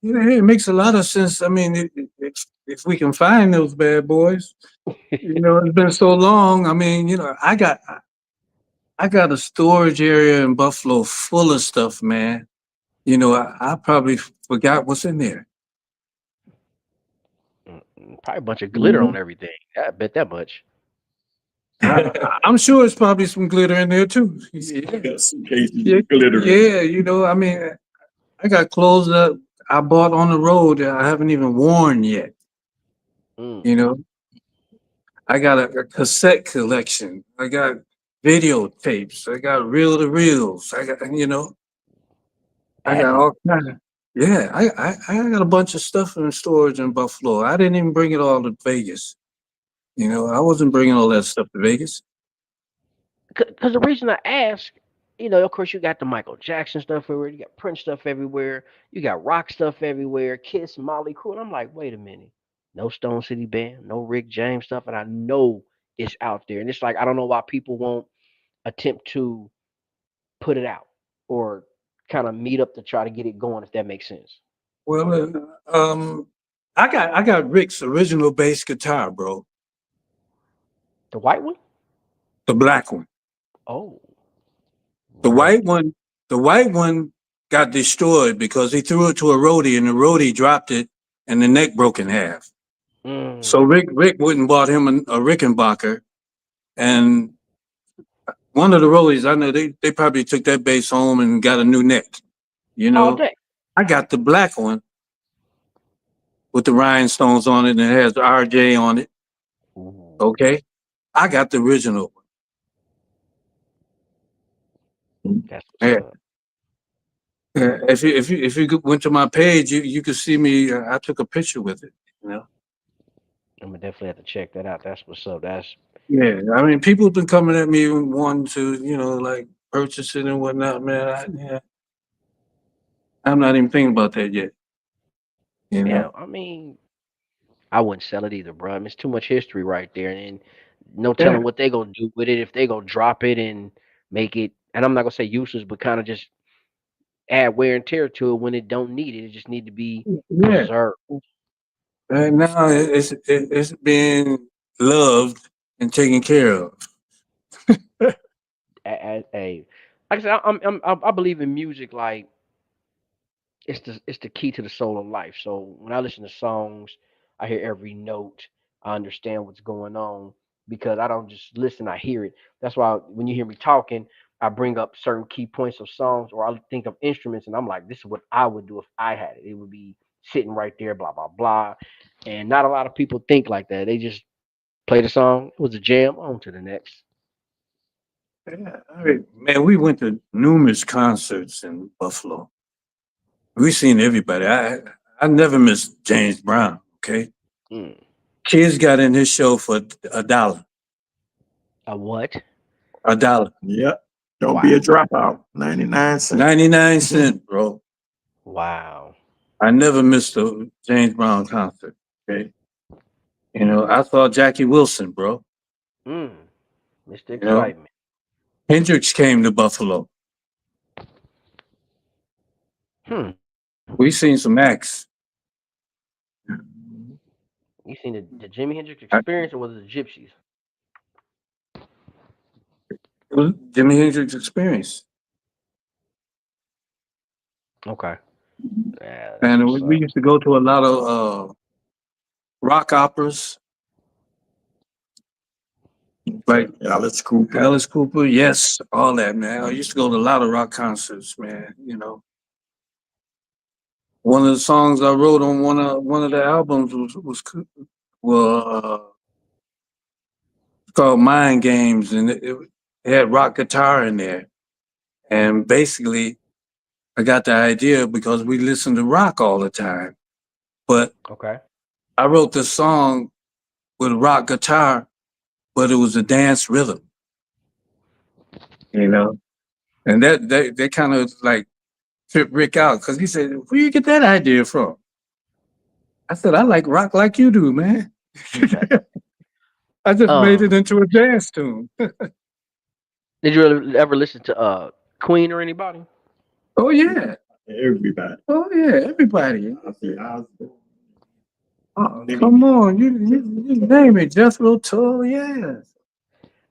Yeah, it makes a lot of sense. I mean, if we can find those bad boys, you know, it's been so long. I mean, you know, I got a storage area in Buffalo full of stuff, man. You know, I probably forgot what's in there. Probably a bunch of glitter Mhm. on everything. I bet that much. I'm sure it's probably some glitter in there too. Yeah, Got some cases yeah, of glitter in yeah. You know, I mean, I got clothes that I bought on the road that I haven't even worn yet. Mm. You know, I got a cassette collection. I got videotapes. I got reel to reels. I got Actually, all kind of. Yeah, I got a bunch of stuff in storage in Buffalo. I didn't even bring it all to Vegas. You know, I wasn't bringing all that stuff to Vegas. because the reason I ask, of course, you got the Michael Jackson stuff everywhere, you got Prince stuff everywhere, you got rock stuff everywhere, Kiss, Molly Crew, and I'm like, wait a minute, no Stone City Band, no Rick James stuff, and I know it's out there, and it's like I don't know why people won't attempt to put it out or kind of meet up to try to get it going, if that makes sense. Well, I got Rick's original bass guitar, bro, The white one? the black one. Oh, The right. white one, the white one got destroyed because he threw it to a roadie and the roadie dropped it and the neck broke in half. So Mm. Rick went and bought him a Rickenbacker, and one of the roadies I know they probably took that bass home and got a new neck. You All know, day. I got the black one with the rhinestones on it and it has the RJ on it. Ooh, Okay, I got the original one. that's what's Yeah. up. If you went to my page, you could see me. I took a picture with it. You know. I'm gonna definitely have to check that out. That's what's up. That's Yeah, I mean, people have been coming at me wanting to, like purchase it and whatnot, man. Yeah, I'm not even thinking about that yet. You yeah. know. I mean, I wouldn't sell it either, bro. I mean, it's too much history right there, and no Yeah, telling what they gonna do with it if they gonna drop it and make it. And I'm not gonna say useless, but kind of just add wear and tear to it when it don't need it. It just need to be yeah. preserved. And now it's being loved and taken care of. A like I said, I believe in music like it's the key to the soul of life. So when I listen to songs, I hear every note. I understand what's going on because I don't just listen, I hear it. That's why when you hear me talking, I bring up certain key points of songs or I think of instruments and I'm like, this is what I would do if I had it. It would be sitting right there, blah, blah, blah. And not a lot of people think like that. They just play the song, it was a jam, on to the next. Yeah, I mean, man, we went to numerous concerts in Buffalo. We seen everybody. I never missed James Brown. Okay, Mm. kids got in his show for $1. A what? $1. Yep. Don't be a Wow. dropout. 99 cents. 99 cent, bro. Wow. I never missed a James Brown concert. Okay. You know, I saw Jackie Wilson, bro. Mm. Mr. You know, Excitement. Hendrix came to Buffalo. Hmm. We seen some acts. You seen the Jimi Hendrix I- Experience or was it the Gypsies? It was Jimi Hendrix experience. Okay. Yeah, that's And what's we up. used to go to a lot of rock operas, like Alice Cooper. Alice Cooper. Yes, all that, man. I used to go to a lot of rock concerts, man. You know, one of the songs I wrote on one of the albums well, called Mind Games, and it had rock guitar in there. And basically, I got the idea because we listened to rock all the time. But Okay. I wrote this song with a rock guitar, but it was a dance rhythm, you know. And that kind of like tripped Rick out because he said, "Where you get that idea from?" I said, "I like rock like you do, man. I just made it um, into a dance tune." did you ever listen to Queen or anybody? Oh yeah, Everybody. oh yeah, everybody. Ozzy Osbourne. Oh, come on, you name it, Jethro Tull, yeah.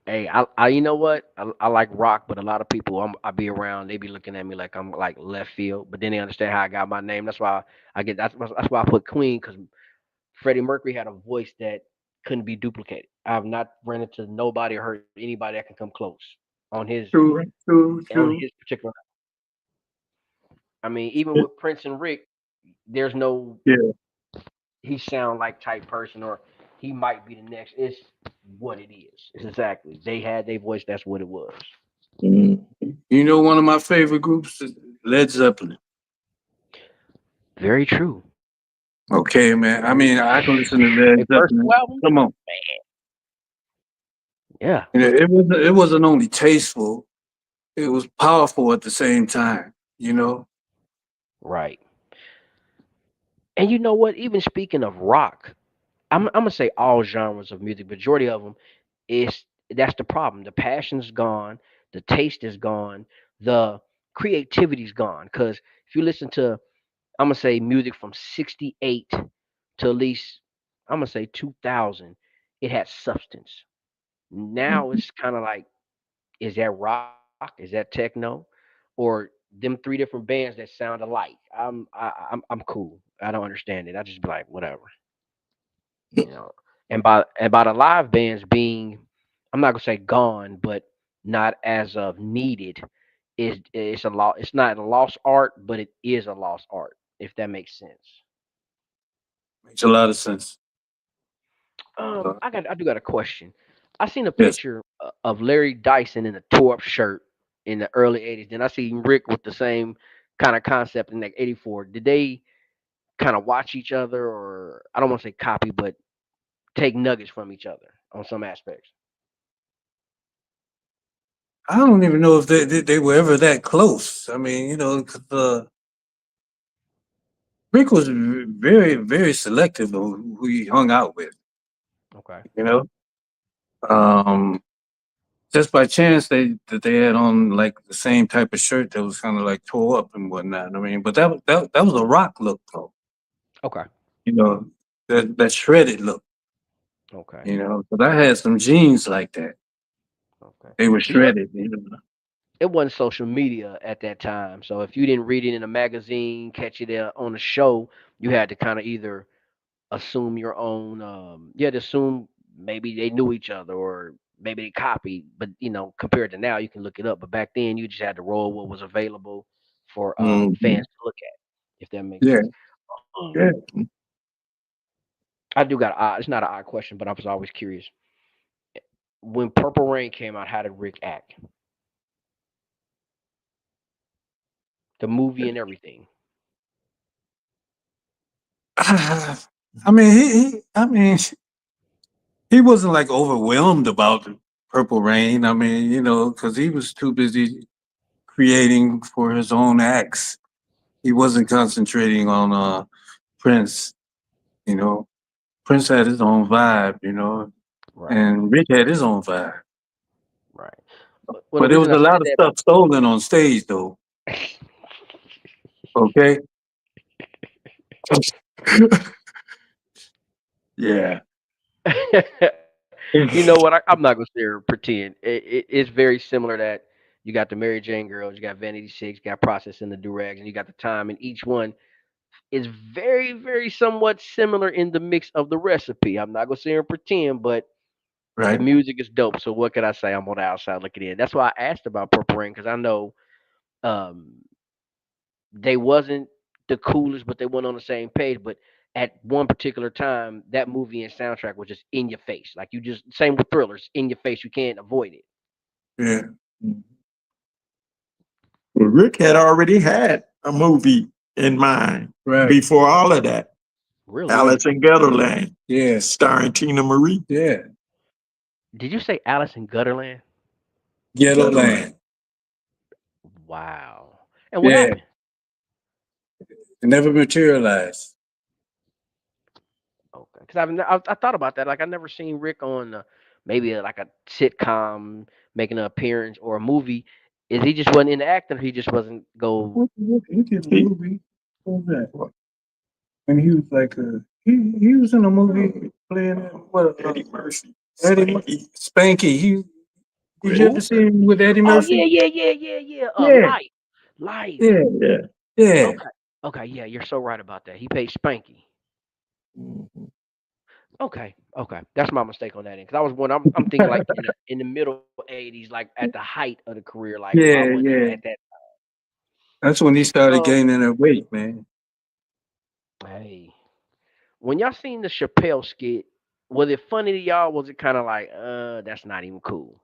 Hey, you know what? I like rock, but a lot of people I be around, they be looking at me like I'm like left field. But then they understand how I got my name. That's why that's why I put Queen because Freddie Mercury had a voice that couldn't be duplicated. I've not run into nobody or heard anybody that can come close on True, true, his true. particular. I mean, even with Prince and Rick, there's no Yeah. he sound like type person or he might be the next. It's what it is. It's exactly they had their voice. That's what it was. Mm. You know, one of my favorite groups is Led Zeppelin. Very true. Okay, man. I Very mean, I can listen to Led Their first two Zeppelin. albums, Come on. yeah, You know, it wasn't only tasteful, it was powerful at the same time, you know? right. And you know what? Even speaking of rock, I'm gonna say all genres of music. Majority of them is that's the problem. The passion's gone, the taste is gone, the creativity's gone. Because if you listen to, I'm gonna say music from '68 to at least I'm gonna say 2000, it had substance. Now it's kind of like, is that rock? Is that techno? Or them three different bands that sound alike? I'm cool. I don't understand it. I just be like, whatever, you know. And by the live bands being, I'm not gonna say gone, but not as of needed. It's a lost. It's not a lost art, but it is a lost art. If that makes sense. Makes a lot of sense. Uh, I do got a question. I seen a yes. picture of Larry Dyson in a tore up shirt in the early '80s. Then I seen Rick with the same kind of concept in like '84. Did they kind of watch each other, or I don't want to say copy, but take nuggets from each other on some aspects? I don't even know if they were ever that close. I mean, you know, 'cause, Rick was very, very selective on who he hung out with, Okay. you know? Um, just by chance they had on like the same type of shirt that was kind of like tore up and whatnot. I mean, but that was a rock look though, Okay. you know, that shredded look, Okay. you know. But I had some jeans like that. Okay. They were You know, shredded, you know. it wasn't social media at that time, so if you didn't read it in a magazine, catch it on a show, you had to kind of either assume your own. You had to assume maybe they knew each other or maybe they copied. But compared to now, you can look it up. But back then, you just had to roll what was available for Hmm. fans to look at, if that makes Yeah, sense. yeah. I do got. It's not an odd question, but I was always curious. When Purple Rain came out, how did Rick act? The movie and everything. I mean, he wasn't like overwhelmed about Purple Rain. I mean, you know, because he was too busy creating for his own acts. He wasn't concentrating on Prince. You know, Prince had his own vibe. You know, Right. and Rick had his own vibe. Right. Well, the But there reason was I a lot said of stuff stolen on stage, though. Okay. Yeah. that, you know what? I'm not gonna sit here and pretend. It's very similar that you got the Mary Jane girls, you got Vanity Six, you got Process and the Durags, and you got the Time, and each one is very, very somewhat similar in the mix of the recipe. I'm not gonna sit here and pretend, but the Right. music is dope. So what can I say? I'm on the outside looking in. That's why I asked about Purple Rain because I know um, they wasn't the coolest, but they went on the same page. But at one particular time, that movie and soundtrack was just in your face. Like you just same with thrillers, in your face. You can't avoid it. Yeah. Well, Rick had already had a movie in mind Right. before all of that. Really? Alice in Gutterland, Yeah, starring Tina Marie. yeah. Did you say Alice in Gutterland? Ghetto Gutterland. Land. Wow. And what Yeah, happened? it never materialized. Okay, because I thought about that. Like I never seen Rick on maybe like a sitcom making an appearance or a movie. Is he just wasn't into acting? Or he just wasn't go. He did a He, movie. What was that? And he was like he was in a movie playing what Eddie Murphy. Eddie Spanky. Spanky. He did you ever Who? see him with Eddie Oh Murphy? yeah. Yeah, Life, life. yeah, Yeah. yeah. Okay, okay, yeah, you're so right about that. He paid Spanky. Mhm. Okay, that's my mistake on that end. Because I was one. I'm thinking like in the middle '80s, like at the height of the career. Like I Yeah, wasn't at yeah. that. That's when he started Um, gaining that weight, man. hey, when y'all seen the Chappelle skit, was it funny to y'all? Was it kind of like, that's not even cool?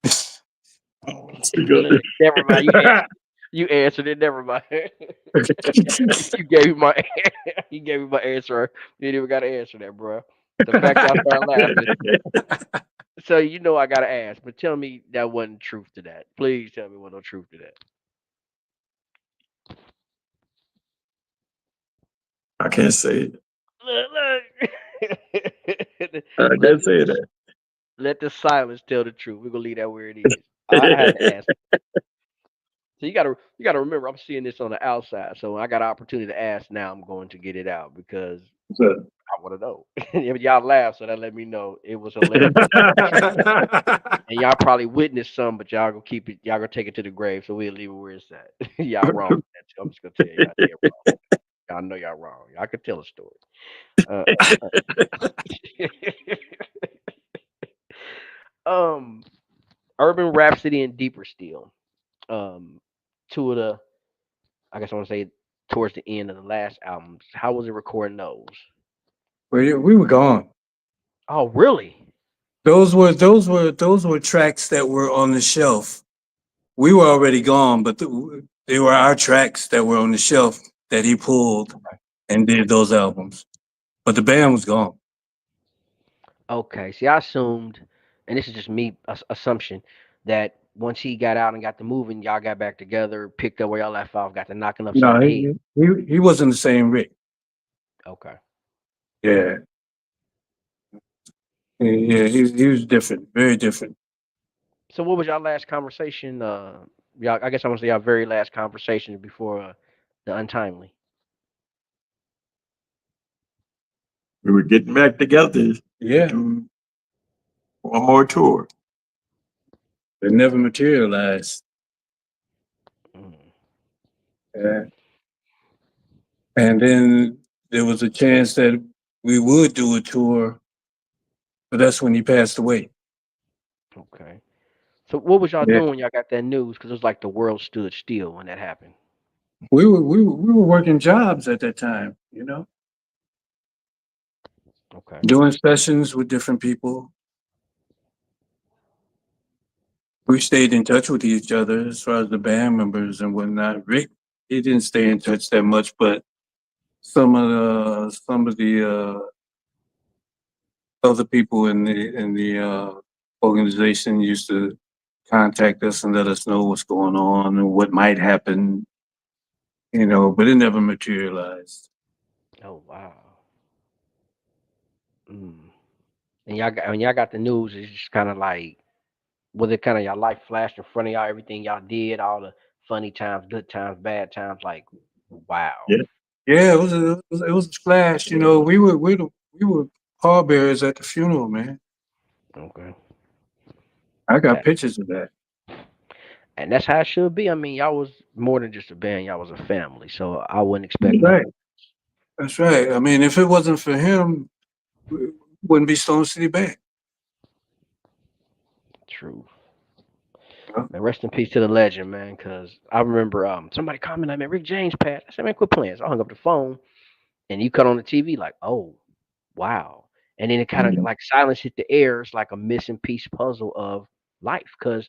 I don't want to speak of Never mind. You this. answered. You answered it. Never mind. You gave me my. You gave me my answer. You didn't even got to answer that, bro. The fact y'all started laughing. So you know I gotta ask, but tell me that wasn't truth to that. Please tell me what no truth to that. I can't say it. Look. I let can't say the that. let the silence tell the truth. We're gonna leave that where it is. I had to ask. So you gotta remember I'm seeing this on the outside. So when I got an opportunity to ask now, I'm going to get it out because So- I want to know. If y'all laugh, so that let me know it was hilarious. And y'all probably witnessed some, but y'all gonna keep it. Y'all gonna take it to the grave. So we'll leave it where it's at. Y'all wrong. I'm just gonna tell y'all dead wrong. Y'all know y'all wrong. Y'all could tell a story. Uh, um, Urban Rhapsody and Deeper Steel. Um, two of the, I guess I want to say towards the end of the last albums. How was it recording those? We were gone. Oh, really? Those were tracks that were on the shelf. We were already gone, but they were our tracks that were on the shelf that he pulled and did those albums. But the band was gone. Okay. See, I assumed, and this is just me assumption, that once he got out and got to moving, y'all got back together, picked up where y'all left off, got to knocking No, upside the head. he wasn't the same Rick. Okay. Yeah, yeah, he was different, very different. So what was y'all last conversation? Y'all, I guess I want to say y'all very last conversation before the untimely. we were getting back together to Yeah, do one more tour. it never materialized. Mm. Yeah. And then there was a chance that we would do a tour, but that's when he passed away. Okay. So what was y'all Yeah, doing when y'all got that news? Because it was like the world stood still when that happened. we were working jobs at that time, Okay. doing sessions with different people. We stayed in touch with each other as far as the band members and whatnot. Rick, he didn't stay in touch that much, but some of the other people in the organization used to contact us and let us know what's going on and what might happen, but it never materialized. Oh wow. Mm. And y'all got when y'all got the news, it's just kind of like was it kind of y'all life flashed in front of y'all, everything y'all did, all the funny times, good times, bad times, like wow. Yeah. Yeah, it was a splash. We were pallbearers at the funeral, man. Okay. I got That pictures of that. and that's how it should be. I mean, y'all was more than just a band, y'all was a family. So I wouldn't expect That's nothing. right. That's right. I mean, if it wasn't for him, we wouldn't be Stone City Band. True. You know? Man, rest in peace to the legend, man. Cause I remember somebody commented, like, man, Rick James passed. I said, man, quit playing. So I hung up the phone and you cut on the TV, like, oh, wow. And then it kind of Mhm. like silence hit the air. It's like a missing piece puzzle of life. Cause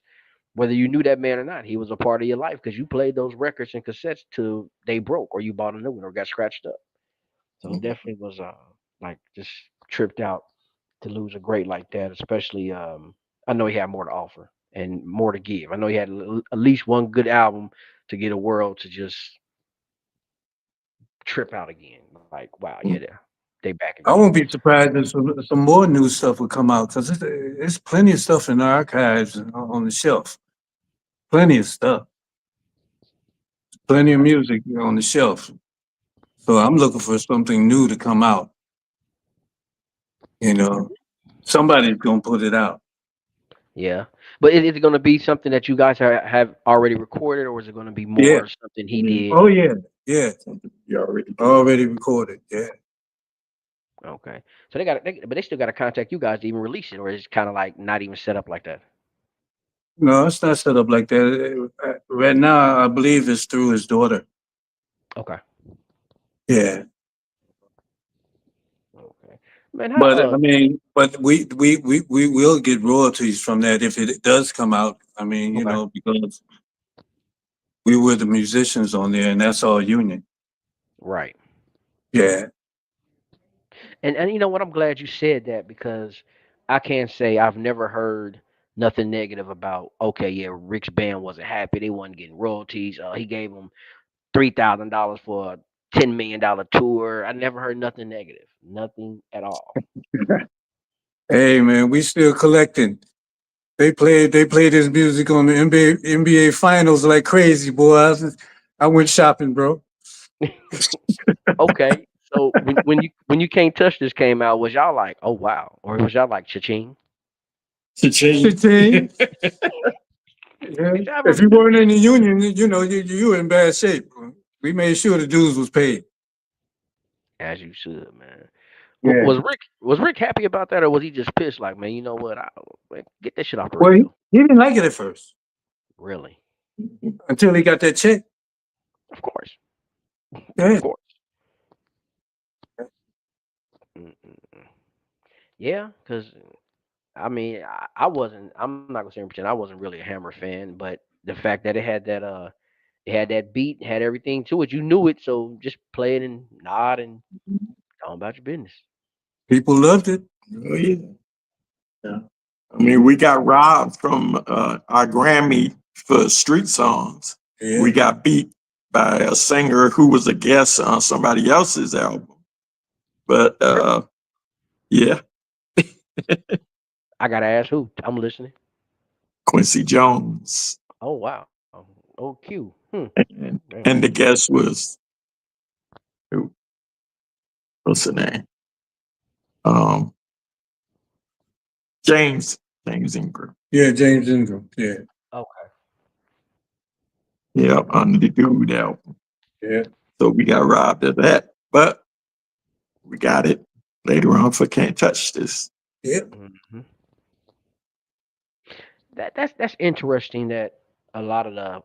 whether you knew that man or not, he was a part of your life because you played those records and cassettes till they broke or you bought a new one or got scratched up. So it definitely was like just tripped out to lose a great like that, especially I know he had more to offer and more to give. I know he had at least one good album to get a world to just trip out again. Like, wow, yeah, they back I again. won't be surprised if some more new stuff will come out because it's plenty of stuff in the archives and on the shelf. Plenty of stuff. Plenty of Okay. music on the shelf. So I'm looking for something new to come out. You know, somebody's gonna put it out. Yeah. But is it going to be something that you guys have already recorded, or is it going to be Yeah. more something he did? Oh yeah. Yeah. Something you already did. Already recorded. Yeah. Okay. So but they still got to contact you guys to even release it, or is it kind of like not even set up like that? No, it's not set up like that. Right now, I believe it's through his daughter. Okay. Yeah. Okay. Man, how But I mean, but we will get royalties from that if it does come out. I mean, okay. because we were the musicians on there, and that's all union. Right. Yeah. And you know what? I'm glad you said that because I can't say I've never heard nothing negative about. Okay, yeah, Rick's band wasn't happy. They wasn't getting royalties. He gave them $3,000 for a $10 million tour. I never heard nothing negative. Nothing at all. Hey man, we still collecting. They played his music on the NBA finals like crazy, boy. I went shopping, bro. Okay. So when you can't touch this came out, was y'all like, oh wow, or was y'all like cha-ching? Cha-ching. Cha-ching. Yeah. Did y'all ever If you weren't in the union, you were in bad shape. We made sure the dues was paid. as you should, man. Yeah. Was Rick happy about that, or was he just pissed? Like, man, you know what? Man, get that shit off the Well, he, radio. he didn't like it at first Really? until he got that check. Of course, of Yeah. course. Mm-mm. Yeah, because I mean, I wasn't. I'm not gonna say pretend I wasn't really a Hammer fan, but the fact that it had that beat, had everything to it, you knew it. So just play it and nod and go on about your business. People loved it. Oh yeah. Yeah. I mean, we got robbed from our Grammy for street songs. Yeah. We got beat by a singer who was a guest on somebody else's album. But Really? yeah, I gotta ask who. I'm listening. Quincy Jones. Oh wow. Oh Q. And, Damn. and the guest was, who- what's the name? Um, James, James Ingram. Yeah, James Ingram. Yeah. Okay. Yeah, on the Dude album. Yeah. So we got robbed of that. But we got it later on for Can't Touch This. Yeah. Hmm. That's interesting that a lot of the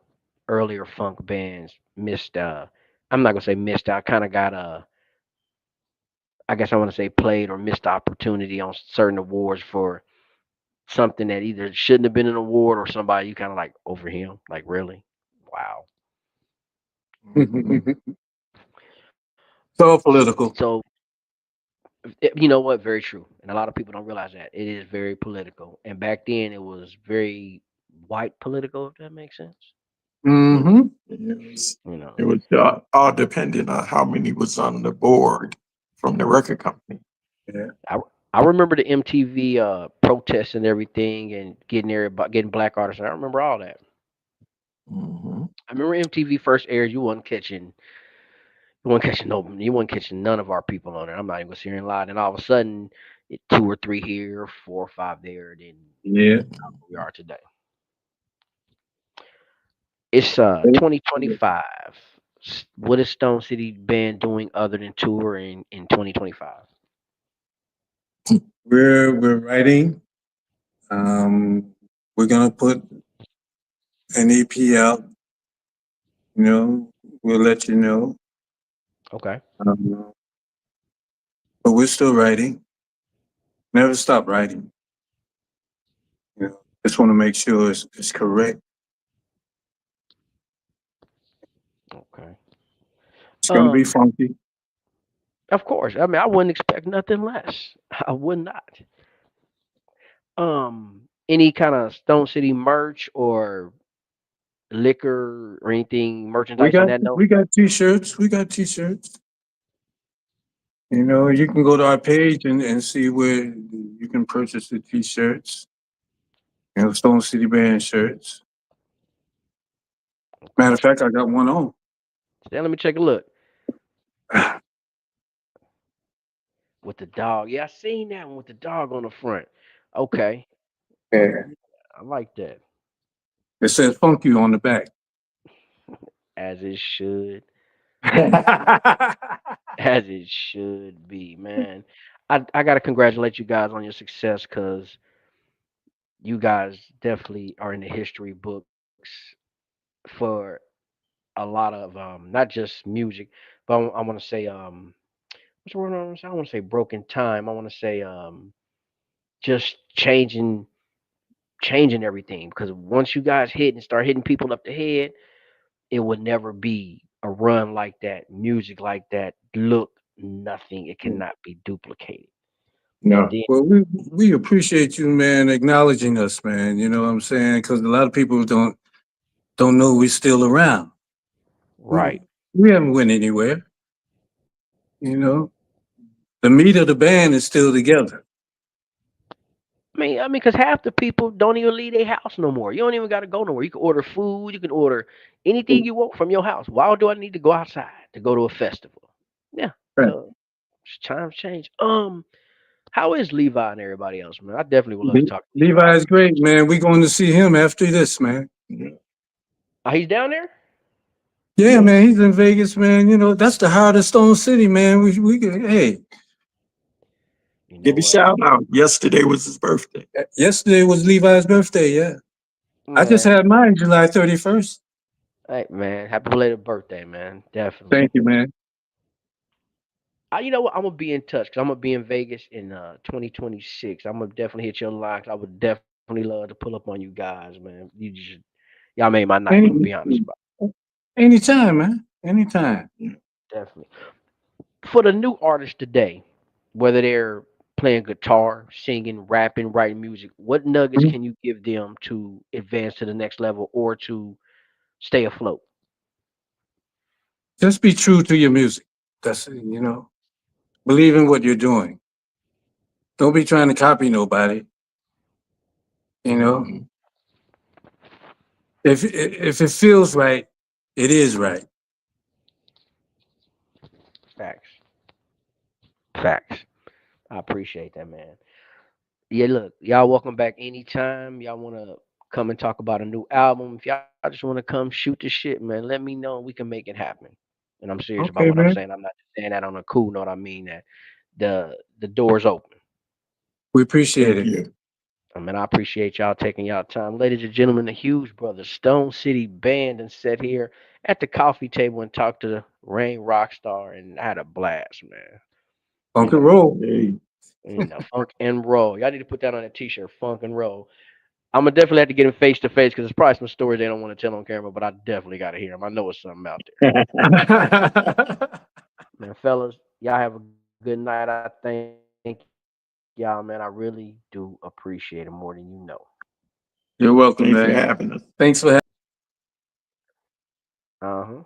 earlier funk bands missed. I'm not gonna say missed out. Kind of got I guess I want to say played or missed opportunity on certain awards for something that either shouldn't have been an award or somebody you kind of like over him. Like really? Wow. It's all political. So you know what? Very true. And a lot of people don't realize that it is very political. And back then, it was very white political. If that makes sense. Mm-hmm. You know. It was all dependent on how many was on the board from the record company. Yeah. I remember the MTV protests and everything, and getting black artists. I remember all that. Hmm. I remember MTV first aired. You wasn't catching none of our people on it. I'm not even gonna sit here and lie. And all of a sudden, two or three here, four or five there. Then Yeah. we are today. It's 2025. What is Stone City Band doing other than tour in 2025? We're writing. We're gonna put an EP out. You know, we'll let you know. Okay. Um, but we're still writing. Never stop writing. You know. Just want to make sure it's correct. Okay. It's gonna be Um, funky. of course. I mean, I wouldn't expect nothing less. I would not. Any kind of Stone City merch or liquor or anything We merchandise on got that note? we got t-shirts. We got t-shirts. You know, you can go to our page and see where you can purchase the t-shirts. You know, Stone City Band shirts. Matter Okay. of fact, I got one on. Then let me take a look with the dog. Yeah, I seen that one with the dog on the front. Okay. Yeah. Yeah, I like that. It says "Funk You" on the back. As it should. As it should be, man. I gotta congratulate you guys on your success because you guys definitely are in the history books for a lot of not just music, but I want to say what's the word I want to say? I want to say broken time. I want to say just changing everything because once you guys hit and start hitting people up the head, it would never be a run like that, music like that, look nothing. It cannot be duplicated. And No. then Well, we appreciate you, man, acknowledging us, man. You know what I'm saying? Because a lot of people don't know we're still around. We right. we haven't went anywhere. You know, the meat of the band is still together. I mean, because half the people don't even leave their house no more. You don't even got to go nowhere. You can order food. You can order anything you want from your house. Why do I need to go outside to go to a festival? Yeah. Right. So times change. How is Levi and everybody else, man? I definitely would love to talk to Levi. Levi is great, man. We're going to see him after this, man. Oh, he's down there. Yeah, man, he's in Vegas, man. You know, that's the heart of Stone City, man. Hey, You know Give a what, shout out. Yesterday was his birthday. yesterday was Levi's birthday. Yeah, I just man? had mine July 31st. Hey, man, happy belated birthday, man. Definitely. Thank you, man. You know what? I'm gonna be in touch because I'm gonna be in Vegas in 2026. I'm gonna definitely hit your line 'cause I would definitely love to pull up on you guys, man. Y'all made my night. I'm Any gonna be honest about anytime, man. Anytime. it. Definitely. For the new artists today, whether they're playing guitar, singing, rapping, writing music, what nuggets Mhm. can you give them to advance to the next level or to stay afloat? Just be true to your music. That's it, you know. Believe in what you're doing. Don't be trying to copy nobody. You know, Mhm. if it feels right, it is right. Facts. Facts. I appreciate that, man. Yeah, look, y'all welcome back anytime. Y'all want to come and talk about a new album. If y'all just want to come shoot the shit, man, let me know and we can make it happen. And I'm serious about what Okay, I'm man. saying. I'm not just saying that on a cool note. I mean that the door's open. We appreciate Thank it. you. I mean, I appreciate y'all taking y'all time. Ladies and gentlemen, the Hughes Brothers, Stone City Band, and sat here at the coffee table and talked to the Rain Rockstar, and I had a blast, man. You Funk and know, roll. Hey, funk and roll. Y'all need to put that on a t-shirt, funk and roll. I'm gonna definitely have to get him face to face because there's probably some stories they don't want to tell on camera, but I definitely got to hear them. I know it's something out there, man. Fellas, y'all have a good night. I thank y'all, man. I really do appreciate it more than you know. You're welcome, thanks for man. having us. Thanks for Uh huh.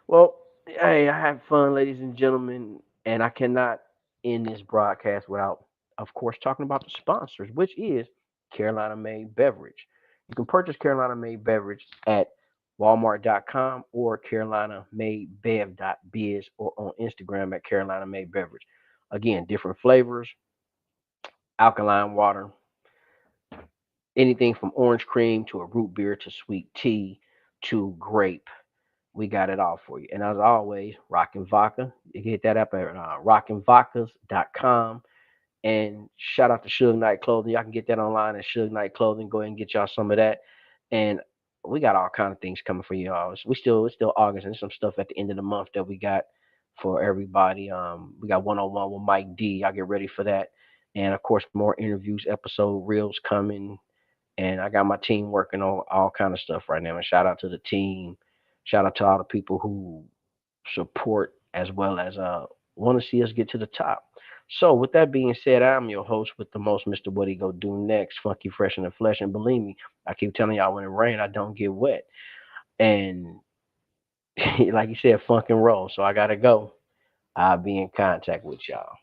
Well, hey, I had fun, ladies and gentlemen, and I cannot end this broadcast without, of course, talking about the sponsors, which is Carolina Made Beverage. You can purchase Carolina Made Beverage at Walmart.com or CarolinaMadeBev.biz or on Instagram at Carolina Made Beverage. Again, different flavors, alkaline water, anything from orange cream to a root beer to sweet tea to grape. We got it all for you. And as always, Rockin' Vodka. You can hit that up at rockinvodkas.com. And shout out to Suge Knight Clothing. Y'all can get that online at Suge Knight Clothing. Go ahead and get y'all some of that. And we got all kind of things coming for y'all. It's still August, and there's some stuff at the end of the month that we got for everybody. We got 101 with Mike D. Y'all get ready for that. And of course, more interviews, episode reels coming. and I got my team working on all kind of stuff right now. And shout out to the team. Shout out to all the people who support as well as want to see us get to the top. So with that being said, I'm your host with the most, Mr. What He Go Do Next, Funky Fresh in the Flesh. And believe me, I keep telling y'all when it rain, I don't get wet. And like you said, funk and roll. So I gotta go. I'll be in contact with y'all.